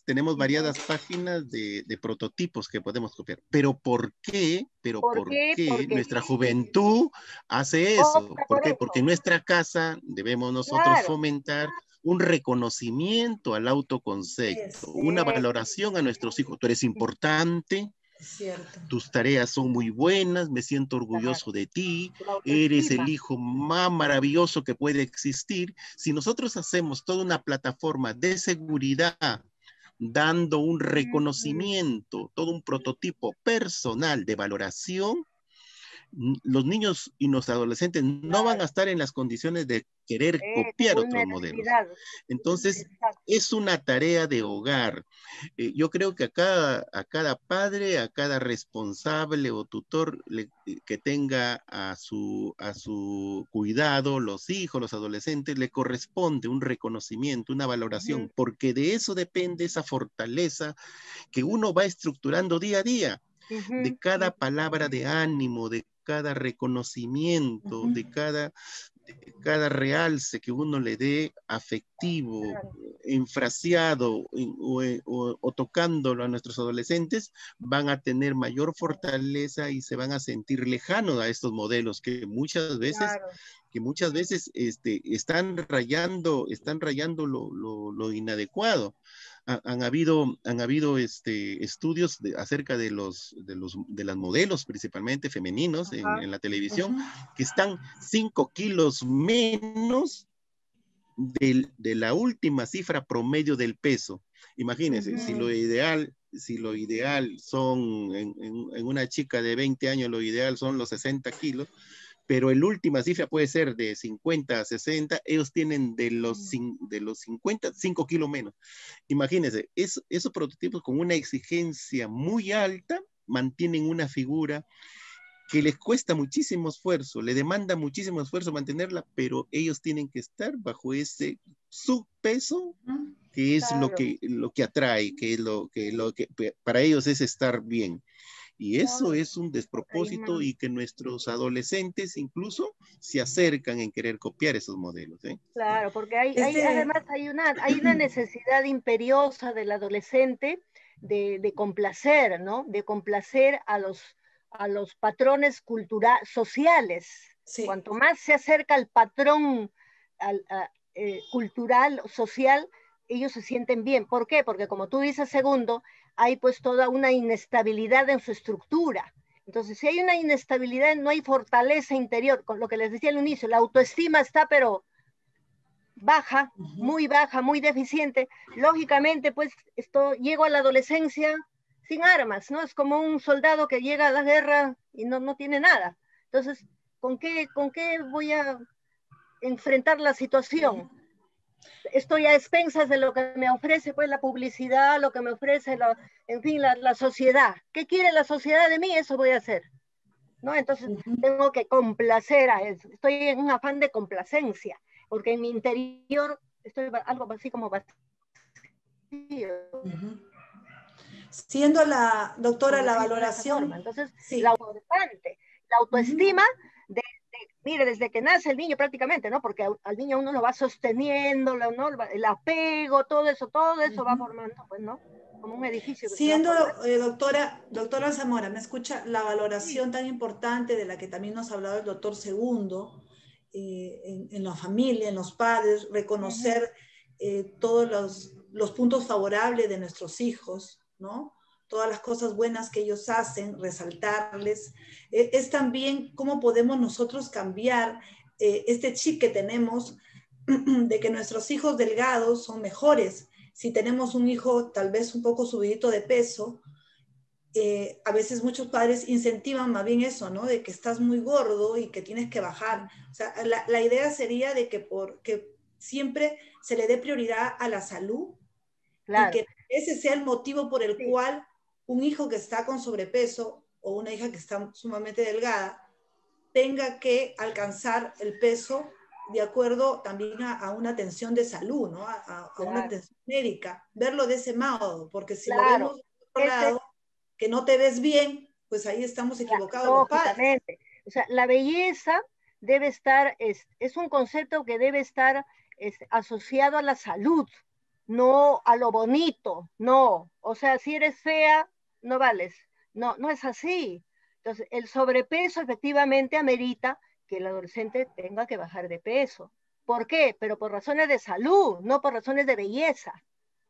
C: tenemos
D: Ujú.
C: variadas páginas de prototipos que podemos copiar. Pero ¿por qué? Pero
D: ¿Por
C: ¿por
D: qué?
C: qué
D: Porque
C: nuestra juventud hace eso?
D: opta
C: ¿Por
D: por
C: qué? Porque
D: eso.
C: en nuestra casa debemos nosotros
D: Claro,
C: fomentar un reconocimiento al autoconcepto,
B: Es
C: una valoración a nuestros hijos. Tú eres importante,
B: cierto.
C: tus tareas son muy buenas, me siento
D: claro.
C: orgulloso de ti,
D: La
C: eres el
D: autoestima.
C: hijo más maravilloso que puede existir. Si nosotros hacemos toda una plataforma de seguridad, dando un
D: Mm,
C: reconocimiento, todo un prototipo personal de valoración, los niños y los adolescentes no van a
D: claro.
C: estar en las condiciones de querer copiar otros modelos.
D: Vulnerabilidad.
C: Entonces,
D: Exacto.
C: es una tarea de hogar. Yo creo que a cada padre, a cada responsable o tutor que tenga a su cuidado, los hijos, los adolescentes, le corresponde un reconocimiento, una
D: Ujú,
C: valoración, porque de eso depende esa fortaleza que uno va estructurando día a día, de
D: ujú,
C: cada palabra de ánimo, de cada reconocimiento, de cada realce que uno le dé afectivo,
D: claro.
C: enfraseado o tocándolo a nuestros adolescentes, van a tener mayor fortaleza y se van a sentir lejanos a estos modelos
D: Claro.
C: que muchas veces están rayando lo inadecuado. Han habido estudios acerca de las modelos, principalmente femeninos,
D: Ajá.
C: en la televisión, que están 5 kilos menos de la última cifra promedio del peso. Imagínense,
D: Ujú,
C: si lo ideal son, en una chica de 20 años, lo ideal son los 60 kilos, pero la última cifra puede ser de 50 a 60, ellos tienen de los 50, 5 kilos menos. Imagínense, esos prototipos con una exigencia muy alta mantienen una figura que les cuesta muchísimo esfuerzo, le demanda muchísimo esfuerzo mantenerla, pero ellos tienen que estar bajo ese subpeso, que es
D: claro.
C: lo que atrae, que es lo que para ellos es estar bien. Y eso
D: No,
C: es un
D: hay
C: despropósito
D: una,
C: y que nuestros adolescentes incluso se acercan en querer copiar esos modelos. ¿Eh?
D: claro, porque
B: Este,
D: además hay una necesidad imperiosa del adolescente de complacer, ¿no? De complacer a los patrones sociales.
B: sí,
D: Cuanto más se acerca al patrón cultural, social, ellos se sienten bien. ¿Por qué? Porque como tú dices, segundo, hay pues toda una inestabilidad en su estructura. Entonces, si hay una inestabilidad, no hay fortaleza interior, con lo que les decía al inicio, la autoestima está, pero baja, muy deficiente. Lógicamente, pues, llego a la adolescencia sin armas, ¿no? Es como un soldado que llega a la guerra y no tiene nada. Entonces, con qué voy a enfrentar la situación? Estoy a expensas de lo que me ofrece pues la publicidad, lo que me ofrece, en fin, la sociedad. ¿Qué quiere la sociedad de mí? Eso voy a hacer, ¿no? Entonces tengo que complacer a eso. Estoy en un afán de complacencia, porque en mi interior estoy algo así como vacío.
B: siendo la
D: Por
B: doctora la
D: decirlo de esa forma.
B: valoración,
D: Entonces,
B: sí.
D: la autoestima, mire, desde que nace el niño prácticamente, ¿no? Porque al niño uno lo va sosteniendo, ¿no? El apego, todo eso va formando, pues, ¿no? Como un edificio que se va
B: Siendo,
D: formando.
B: doctora Zamora, me escucha la
D: Sí.
B: valoración tan importante de la que también nos ha hablado el doctor Segundo, en la familia, en los padres,
D: Uh-huh.
B: reconocer todos los puntos favorables de nuestros hijos, ¿no? Todas las cosas buenas que ellos hacen, resaltarles. Es también cómo podemos nosotros cambiar este chip que tenemos de que nuestros hijos delgados son mejores. Si tenemos un hijo tal vez un poco subidito de peso, a veces muchos padres incentivan más bien eso, ¿no? De que estás muy gordo y que tienes que bajar. O sea, la idea sería de que siempre se le dé prioridad a la salud y
D: Claro,
B: que ese sea el motivo por el
D: sí,
B: cual un hijo que está con sobrepeso o una hija que está sumamente delgada tenga que alcanzar el peso de acuerdo también a una atención de salud, ¿no? A una
D: claro,
B: atención médica, verlo de ese modo, porque si lo
D: claro.
B: vemos de otro
D: Ese,
B: lado, que no te ves bien, pues ahí estamos equivocados los padres.
D: lógicamente. O sea, la belleza debe estar, es un concepto que debe estar asociado a la salud, no a lo bonito, no. O sea, si eres fea, no vales. No, no es así. Entonces, el sobrepeso efectivamente amerita que el adolescente tenga que bajar de peso. ¿Por qué? Pero por razones de salud, no por razones de belleza.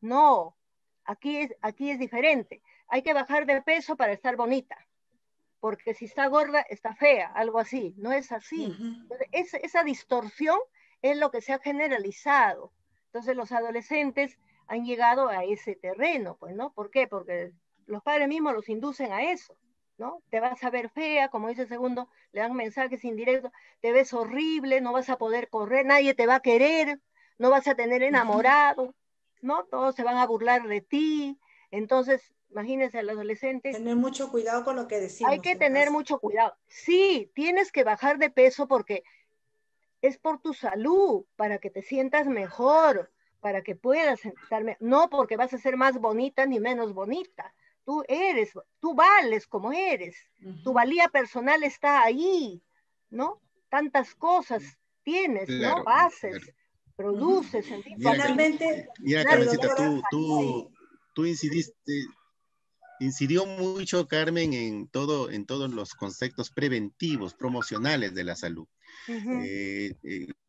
D: No, aquí es diferente. Hay que bajar de peso para estar bonita, porque si está gorda, está fea, algo así. No es así. Entonces, esa distorsión es lo que se ha generalizado. Entonces, los adolescentes han llegado a ese terreno, pues, ¿no? ¿Por qué? Porque los padres mismos los inducen a eso, ¿no? Te vas a ver fea, como dice el segundo, le dan mensajes indirectos, te ves horrible, no vas a poder correr, nadie te va a querer, no vas a tener enamorado, ¿no? Todos se van a burlar de ti. Entonces, imagínense al adolescente,
B: Tener mucho cuidado con lo que
D: hay
B: decimos
D: que
B: en
D: tener
B: casa.
D: mucho cuidado. Sí, tienes que bajar de peso porque es por tu salud, para que te sientas mejor, para que puedas estar, no porque vas a ser más bonita ni menos bonita. Tú vales como eres. Tu valía personal está ahí, ¿no? Tantas cosas tienes, ¿no?
C: Claro,
D: Haces,
C: claro.
D: produces, en fin,
C: Mira,
B: Finalmente,
C: mira,
D: nadie
C: Carmencita,
D: tiene
B: doctora,
D: ahí.
C: tú incidió mucho, Carmen, en todos los conceptos preventivos, promocionales de la salud.
D: Ujú.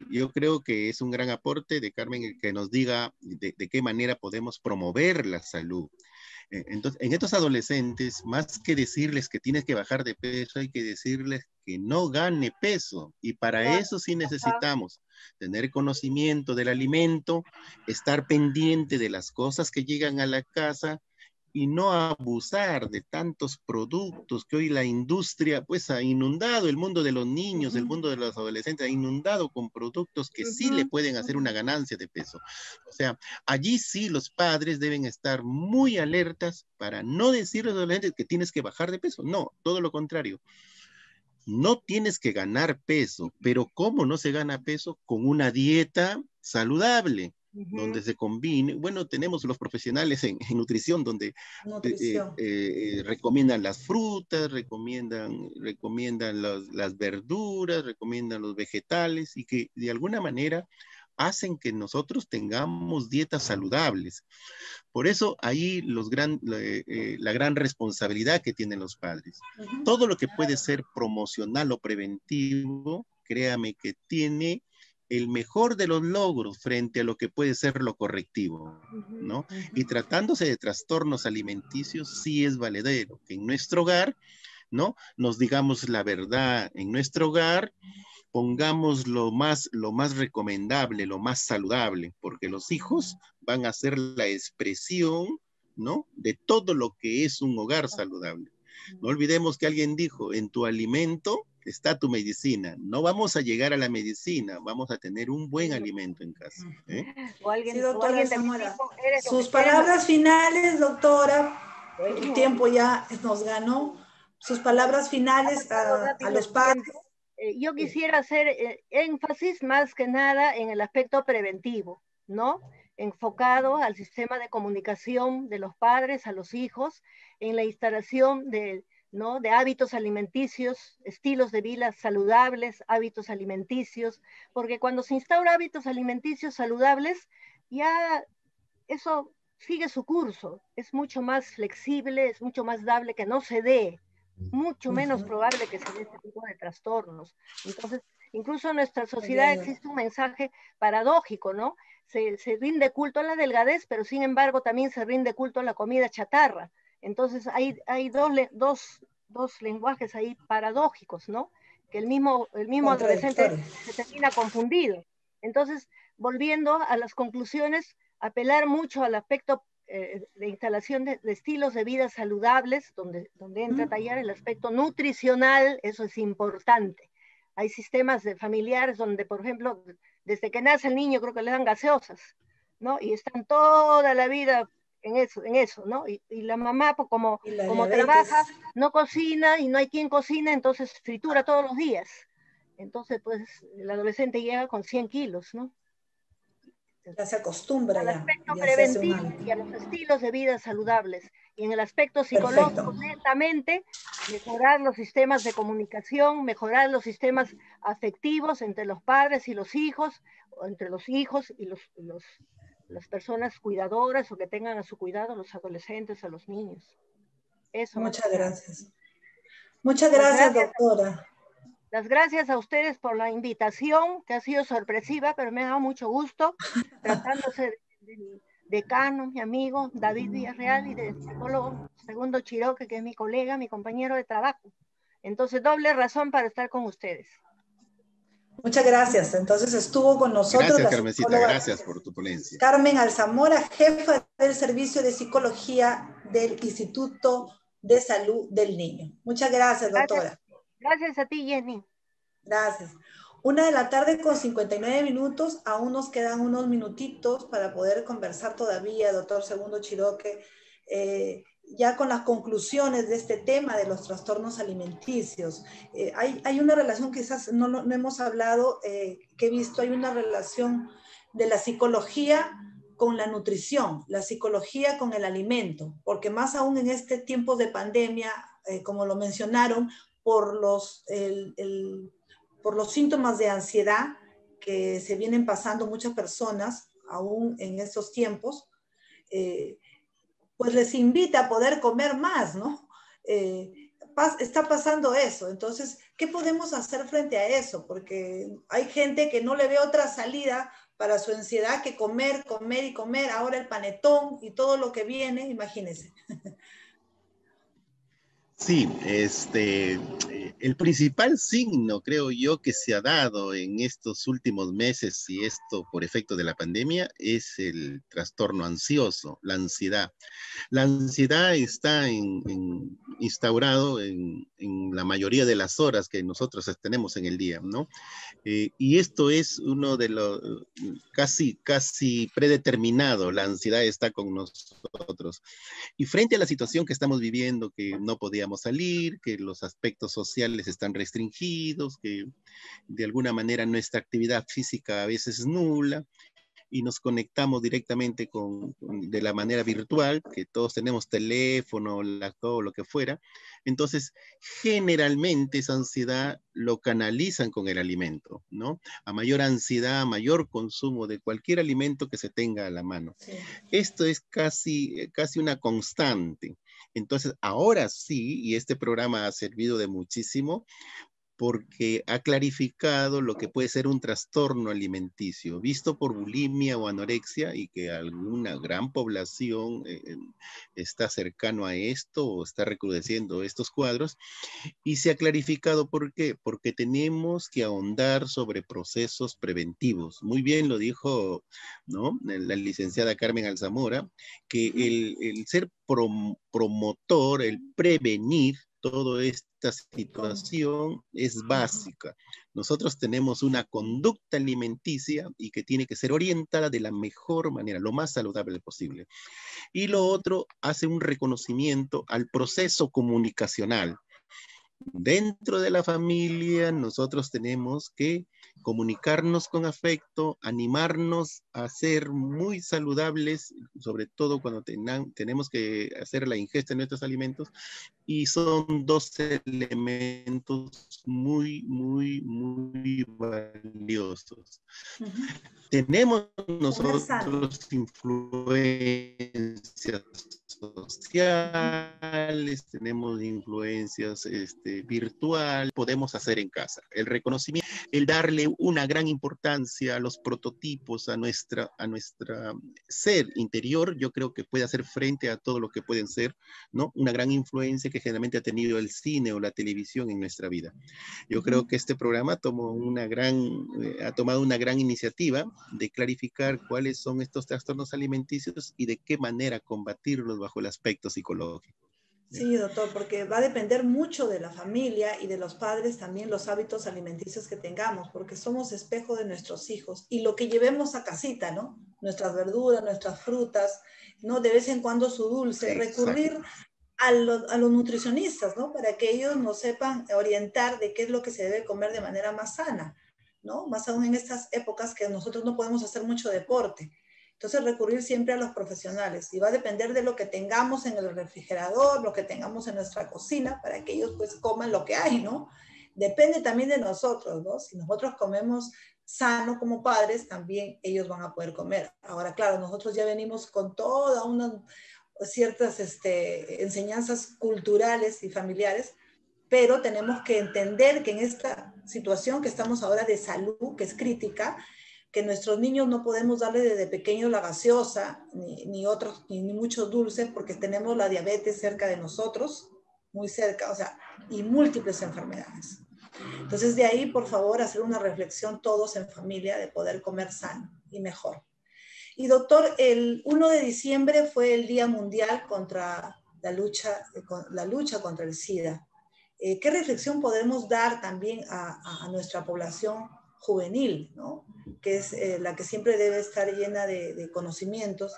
C: Yo creo que es un gran aporte de Carmen el que nos diga de qué manera podemos promover la salud. Entonces, en estos adolescentes, más que decirles que tienes que bajar de peso, hay que decirles que no gane peso. Y para
D: Claro.
C: eso sí
D: Ajá.
C: necesitamos tener conocimiento del alimento, estar pendiente de las cosas que llegan a la casa y no abusar de tantos productos que hoy la industria pues ha inundado el mundo de los niños, el mundo de los adolescentes, ha inundado con productos que sí le
D: Ujú.
C: pueden hacer una ganancia de peso. O sea, allí sí los padres deben estar muy alertas para no decirle a los adolescentes que tienes que bajar de peso. No, todo lo contrario. No tienes que ganar peso, pero ¿cómo no se gana peso? Con una dieta saludable, donde
D: Ujú.
C: se combine. Bueno, tenemos los profesionales en nutrición donde
B: nutrición.
C: recomiendan las frutas, recomiendan las verduras, recomiendan los vegetales y que de alguna manera hacen que nosotros tengamos dietas saludables. Por eso ahí la gran responsabilidad que tienen los padres. Todo lo que puede ser promocional o preventivo, créame que tiene el mejor de los logros frente a lo que puede ser lo correctivo,
D: Ujú.
C: ¿no? Y tratándose de trastornos alimenticios, sí es valedero que en nuestro hogar, ¿no? Nos digamos la verdad en nuestro hogar, pongamos lo más recomendable, lo más saludable, porque los hijos van a ser la expresión, ¿no? De todo lo que es un hogar saludable. No olvidemos que alguien dijo, en tu alimento está tu medicina. No vamos a llegar a la medicina, vamos a tener un buen alimento en casa. ¿Eh?
B: Sí,
D: O
B: doctora
D: alguien también
B: Zamora.
D: dijo, eres lo que
B: Sus
D: comes.
B: palabras finales, doctora, porque el
D: Bueno,
B: tiempo ya nos ganó. Sus palabras finales
D: pasado
B: a
D: rápido
B: los
D: el
B: padres.
D: tiempo. Yo
B: Sí.
D: quisiera hacer énfasis más que nada en el aspecto preventivo, ¿no? Enfocado al sistema de comunicación de los padres a los hijos, en la instalación ¿no? de hábitos alimenticios, estilos de vida saludables, hábitos alimenticios, porque cuando se instaura hábitos alimenticios saludables, ya eso sigue su curso, es mucho más flexible, es mucho más dable que no se dé, mucho menos probable que se dé este tipo de trastornos. Entonces, incluso en nuestra
B: Muy
D: sociedad
B: bien.
D: existe un mensaje paradójico, ¿no? Se rinde culto a la delgadez, pero sin embargo también se rinde culto a la comida chatarra. Entonces, hay dos lenguajes ahí paradójicos, ¿no? Que el mismo adolescente
B: Contradictorio.
D: se termina confundido. Entonces, volviendo a las conclusiones, apelar mucho al aspecto de instalación de estilos de vida saludables, donde entra a tallar el aspecto nutricional, eso es importante. Hay sistemas familiares donde, por ejemplo, desde que nace el niño creo que le dan gaseosas, ¿no? Y están toda la vida en eso, ¿no? Y la mamá, pues, como trabaja, no cocina y no hay quien cocina, entonces fritura todos los días. Entonces, pues, el adolescente llega con 100 kilos, ¿no?
B: Ya se acostumbra
D: al
B: ya.
D: aspecto
B: Ya
D: preventivo y a los estilos de vida saludables. Y en el aspecto psicológico, netamente, mejorar los sistemas de comunicación, mejorar los sistemas afectivos entre los padres y los hijos, o entre los hijos y las personas cuidadoras o que tengan a su cuidado a los adolescentes, a los niños. Eso.
B: Muchas gracias. Muchas gracias, doctora.
D: Las gracias a ustedes por la invitación, que ha sido sorpresiva, pero me ha dado mucho gusto, tratándose del decano, mi amigo David Villarreal, y del psicólogo Segundo Chiroque, que es mi colega, mi compañero de trabajo. Entonces, doble razón para estar con ustedes.
B: Muchas gracias. Entonces estuvo con nosotros.
C: Gracias, Carmencita, gracias por tu ponencia.
B: Carmen Alzamora, jefa del Servicio de Psicología del Instituto de Salud del Niño. Muchas gracias, doctora.
D: Gracias a ti, Jenny.
B: Gracias. 1:00 con 59 minutos. Aún nos quedan unos minutitos para poder conversar todavía, doctor Segundo Chiroque, ya con las conclusiones de este tema de los trastornos alimenticios. Hay una relación, quizás no hemos hablado, que he visto, hay una relación de la psicología con la nutrición, la psicología con el alimento, porque más aún en este tiempo de pandemia, como lo mencionaron, por los síntomas de ansiedad que se vienen pasando muchas personas, aún en estos tiempos, pues les invita a poder comer más, ¿no? Está pasando eso. Entonces, ¿qué podemos hacer frente a eso? Porque hay gente que no le ve otra salida para su ansiedad que comer, comer y comer. Ahora el panetón y todo lo que viene, imagínense.
C: Sí, el principal signo, creo yo, que se ha dado en estos últimos meses, y esto por efecto de la pandemia, es el trastorno ansioso, la ansiedad. La ansiedad está instaurado en la mayoría de las horas que nosotros tenemos en el día, ¿no? Y esto es uno de los casi predeterminado, la ansiedad está con nosotros. Y frente a la situación que estamos viviendo, que no podíamos salir, que los aspectos sociales están restringidos, que de alguna manera nuestra actividad física a veces es nula, y nos conectamos directamente de la manera virtual, que todos tenemos teléfono, todo lo que fuera. Entonces, generalmente esa ansiedad lo canalizan con el alimento, ¿no? A mayor ansiedad, a mayor consumo de cualquier alimento que se tenga a la mano. Sí. Esto es casi una constante. Entonces, ahora sí, y este programa ha servido de muchísimo, porque ha clarificado lo que puede ser un trastorno alimenticio, visto por bulimia o anorexia, y que alguna gran población está cercano a esto o está recrudeciendo estos cuadros, y se ha clarificado ¿por qué? Porque tenemos que ahondar sobre procesos preventivos. Muy bien lo dijo, ¿no?, la licenciada Carmen Alzamora, que el ser promotor, el prevenir toda esta situación es básica. Nosotros tenemos una conducta alimenticia y que tiene que ser orientada de la mejor manera, lo más saludable posible. Y lo otro, hace un reconocimiento al proceso comunicacional. Dentro de la familia, nosotros tenemos que comunicarnos con afecto, animarnos a ser muy saludables, sobre todo cuando tenemos que hacer la ingesta de nuestros alimentos, y son dos elementos muy, muy, muy valiosos. Tenemos nosotros influencias sociales, tenemos influencias virtuales, podemos hacer en casa. El reconocimiento, el darle una gran importancia a los prototipos, a nuestra ser interior, yo creo que puede hacer frente a todo lo que pueden ser, ¿no? Una gran influencia que que generalmente ha tenido el cine o la televisión en nuestra vida. Yo creo que este programa ha tomado una gran iniciativa de clarificar cuáles son estos trastornos alimenticios y de qué manera combatirlos bajo el aspecto psicológico.
B: Sí, doctor, porque va a depender mucho de la familia y de los padres también los hábitos alimenticios que tengamos, porque somos espejo de nuestros hijos y lo que llevemos a casita, ¿no? Nuestras verduras, nuestras frutas, ¿no? De vez en cuando su dulce, recurrir a los nutricionistas, ¿no? Para que ellos nos sepan orientar de qué es lo que se debe comer de manera más sana, ¿no? Más aún en estas épocas que nosotros no podemos hacer mucho deporte. Entonces, recurrir siempre a los profesionales y va a depender de lo que tengamos en el refrigerador, lo que tengamos en nuestra cocina, para que ellos pues coman lo que hay, ¿no? Depende también de nosotros, ¿no? Si nosotros comemos sano como padres, también ellos van a poder comer. Ahora, claro, nosotros ya venimos con toda una ciertas enseñanzas culturales y familiares, pero tenemos que entender que en esta situación que estamos ahora de salud, que es crítica, que nuestros niños no podemos darle desde pequeños la gaseosa, ni muchos dulces, porque tenemos la diabetes cerca de nosotros, muy cerca, o sea, y múltiples enfermedades. Entonces, de ahí, por favor, hacer una reflexión todos en familia de poder comer sano y mejor. Y doctor, el 1 de diciembre fue el Día Mundial contra la lucha contra el SIDA. ¿Qué reflexión podemos dar también a nuestra población juvenil, ¿no? Que es la que siempre debe estar llena de conocimientos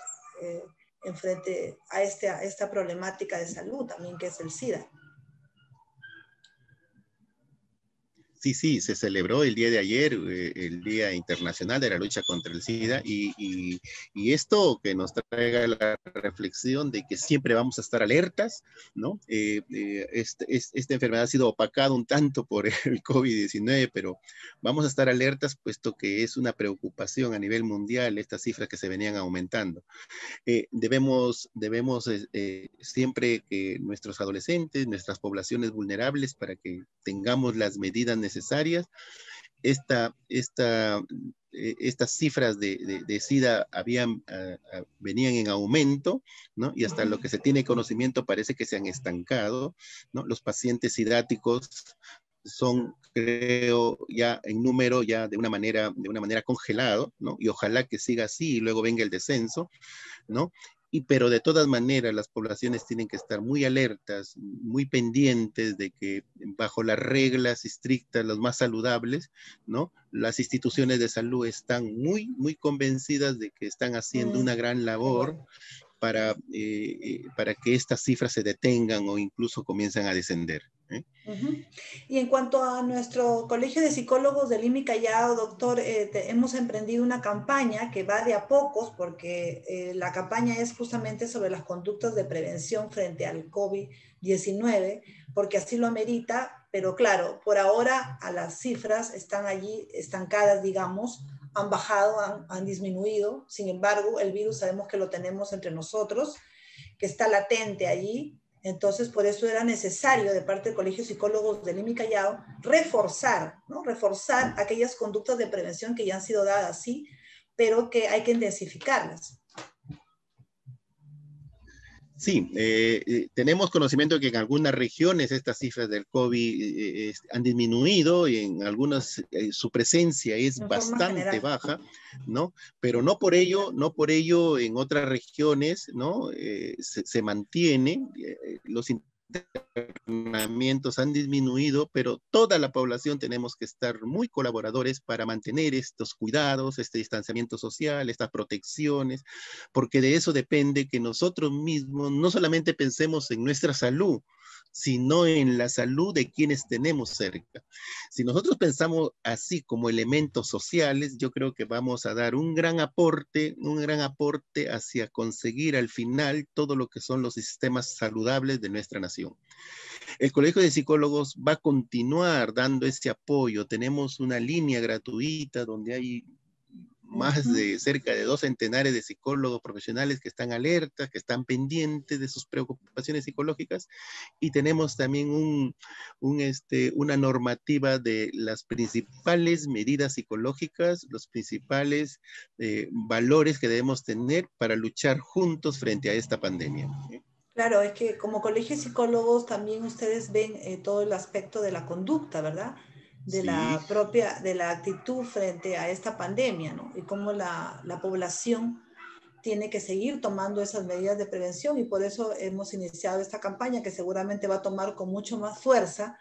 B: en frente a esta problemática de salud también que es el SIDA?
C: Sí, se celebró el día de ayer, el Día Internacional de la Lucha contra el SIDA, y esto que nos traiga la reflexión de que siempre vamos a estar alertas, ¿no? Esta enfermedad ha sido opacada un tanto por el COVID-19, pero vamos a estar alertas puesto que es una preocupación a nivel mundial estas cifras que se venían aumentando. Debemos siempre que nuestros adolescentes, nuestras poblaciones vulnerables, para que tengamos las medidas necesarias. Estas cifras de SIDA venían en aumento, ¿no? Y hasta lo que se tiene conocimiento parece que se han estancado, ¿no? Los pacientes sidáticos son, creo, ya en número ya de una manera congelado, ¿no? Y ojalá que siga así y luego venga el descenso, ¿no? Pero de todas maneras las poblaciones tienen que estar muy alertas, muy pendientes de que bajo las reglas estrictas, las más saludables, ¿no? Las instituciones de salud están muy convencidas de que están haciendo una gran labor para que estas cifras se detengan o incluso comiencen a descender.
B: Y en cuanto a nuestro Colegio de Psicólogos del IMI Callao, doctor, hemos emprendido una campaña que va de a pocos, porque la campaña es justamente sobre las conductas de prevención frente al COVID-19, porque así lo amerita, pero claro, por ahora a las cifras están allí estancadas, digamos, han bajado, han disminuido. Sin embargo, el virus sabemos que lo tenemos entre nosotros, que está latente allí. Entonces, por eso era necesario, de parte del Colegio de Psicólogos del IMI Callao, reforzar, ¿no? Reforzar aquellas conductas de prevención que ya han sido dadas, sí, pero que hay que intensificarlas.
C: Sí, tenemos conocimiento de que en algunas regiones estas cifras del COVID han disminuido y en algunas su presencia es bastante baja, ¿no? Pero no por ello en otras regiones, ¿no? Se mantiene, los internamientos han disminuido, pero toda la población tenemos que estar muy colaboradores para mantener estos cuidados, este distanciamiento social, estas protecciones, porque de eso depende que nosotros mismos no solamente pensemos en nuestra salud, sino en la salud de quienes tenemos cerca. Si nosotros pensamos así como elementos sociales, yo creo que vamos a dar un gran aporte hacia conseguir al final todo lo que son los sistemas saludables de nuestra nación. El Colegio de Psicólogos va a continuar dando ese apoyo. Tenemos una línea gratuita donde hay más de cerca de 2 centenares de psicólogos profesionales que están alertas, que están pendientes de sus preocupaciones psicológicas, y tenemos también una normativa de las principales medidas psicológicas, los principales valores que debemos tener para luchar juntos frente a esta pandemia.
B: Claro, es que como colegio de psicólogos también ustedes ven todo el aspecto de la conducta, ¿verdad? De la
C: Sí,
B: propia, de la actitud frente a esta pandemia, ¿no? Y cómo la población tiene que seguir tomando esas medidas de prevención, y por eso hemos iniciado esta campaña que seguramente va a tomar con mucho más fuerza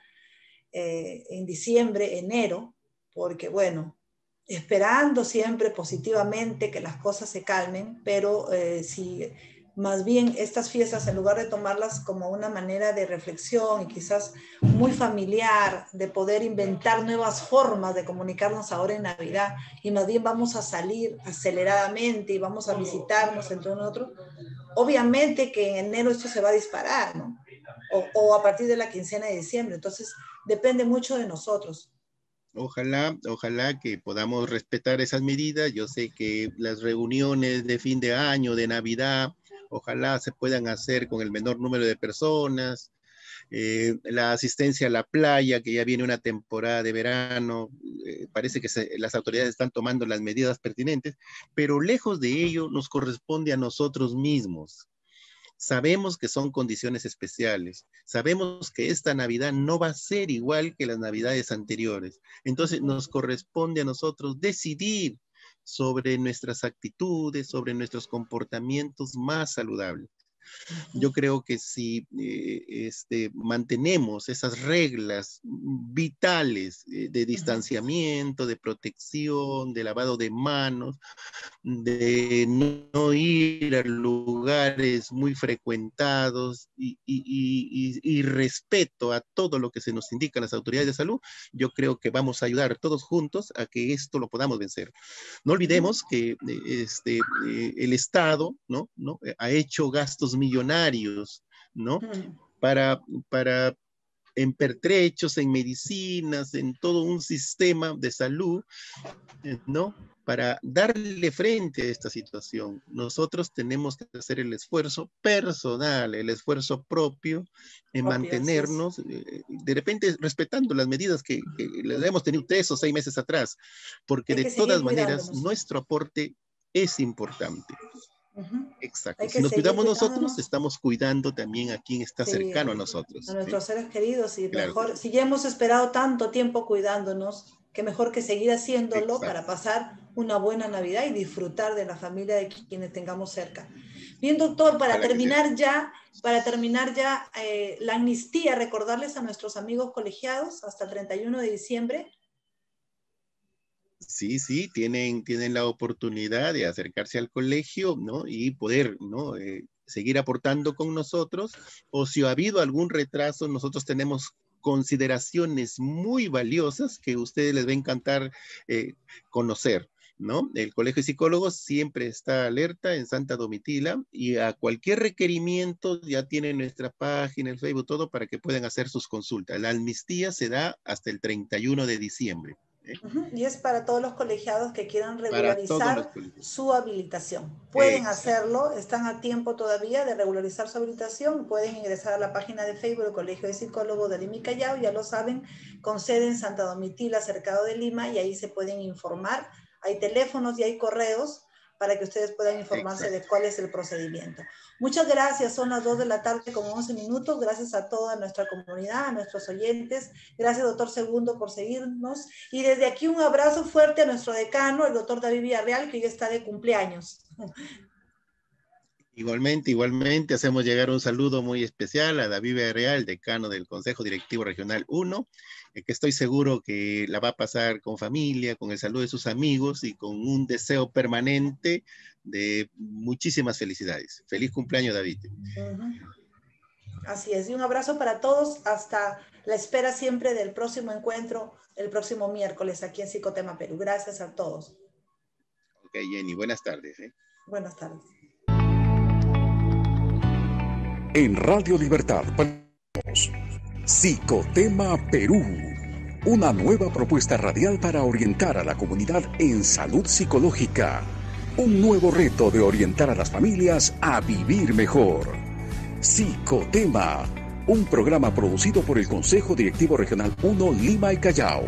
B: en diciembre, enero, porque bueno, esperando siempre positivamente que las cosas se calmen, pero si más bien estas fiestas, en lugar de tomarlas como una manera de reflexión y quizás muy familiar, de poder inventar nuevas formas de comunicarnos ahora en Navidad, y más bien vamos a salir aceleradamente y vamos a visitarnos entre nosotros, obviamente que en enero esto se va a disparar, ¿no? O a partir de la quincena de diciembre. Entonces, depende mucho de nosotros.
C: ojalá que podamos respetar esas medidas. Yo sé que las reuniones de fin de año, de Navidad, ojalá se puedan hacer con el menor número de personas. La asistencia a la playa, que ya viene una temporada de verano, parece que las autoridades están tomando las medidas pertinentes, pero lejos de ello nos corresponde a nosotros mismos. Sabemos que son condiciones especiales, sabemos que esta Navidad no va a ser igual que las Navidades anteriores, entonces nos corresponde a nosotros decidir sobre nuestras actitudes, sobre nuestros comportamientos más saludables. Yo creo que si mantenemos esas reglas vitales de distanciamiento, de protección, de lavado de manos, de no ir a lugares muy frecuentados y respeto a todo lo que se nos indica las autoridades de salud, yo creo que vamos a ayudar todos juntos a que esto lo podamos vencer. No olvidemos que el Estado, ¿no? Ha hecho gastos millonarios, ¿no? Para en pertrechos, en medicinas, en todo un sistema de salud, ¿no? Para darle frente a esta situación. Nosotros tenemos que hacer el esfuerzo personal, el esfuerzo propio en mantenernos, de repente respetando las medidas que las hemos tenido 3 o 6 meses atrás, porque de todas maneras nuestro aporte es importante. Exacto. Si nos cuidamos nosotros, estamos cuidando también a quien está cercano a nosotros.
B: A nuestros seres queridos, y claro, mejor, si ya hemos esperado tanto tiempo cuidándonos, que mejor que seguir haciéndolo para pasar una buena Navidad y disfrutar de la familia de quienes tengamos cerca. Bien, doctor, para terminar ya la amnistía, recordarles a nuestros amigos colegiados hasta el 31 de diciembre.
C: Sí, tienen la oportunidad de acercarse al colegio, ¿no? Y poder, ¿no? Seguir aportando con nosotros, o si ha habido algún retraso, nosotros tenemos consideraciones muy valiosas que a ustedes les va a encantar conocer, ¿no? El Colegio de Psicólogos siempre está alerta en Santa Domitila, y a cualquier requerimiento ya tienen nuestra página, el Facebook, todo para que puedan hacer sus consultas. La amnistía se da hasta el 31 de diciembre.
B: Y es para todos los colegiados que quieran regularizar su habilitación. Pueden hacerlo, están a tiempo todavía de regularizar su habilitación. Pueden ingresar a la página de Facebook del Colegio de Psicólogos de Lima y Callao, ya lo saben, con sede en Santa Domitila, Cercado de Lima, y ahí se pueden informar. Hay teléfonos y hay correos para que ustedes puedan informarse de cuál es el procedimiento. Muchas gracias, son las 2 de la tarde con 11 minutos. Gracias a toda nuestra comunidad, a nuestros oyentes. Gracias, doctor Segundo, por seguirnos. Y desde aquí un abrazo fuerte a nuestro decano, el doctor David Villarreal, que hoy está de cumpleaños.
C: Igualmente, hacemos llegar un saludo muy especial a David Villarreal, decano del Consejo Directivo Regional 1, que estoy seguro que la va a pasar con familia, con el saludo de sus amigos y con un deseo permanente de muchísimas felicidades. Feliz cumpleaños, David.
B: Así es, y un abrazo para todos, hasta la espera siempre del próximo encuentro, el próximo miércoles aquí en Psicotema Perú. Gracias a todos.
C: Ok, Jenny, buenas tardes.
B: Buenas tardes.
A: En Radio Libertad, Psicotema Perú, una nueva propuesta radial para orientar a la comunidad en salud psicológica. Un nuevo reto de orientar a las familias a vivir mejor. Psicotema, un programa producido por el Consejo Directivo Regional 1 Lima y Callao.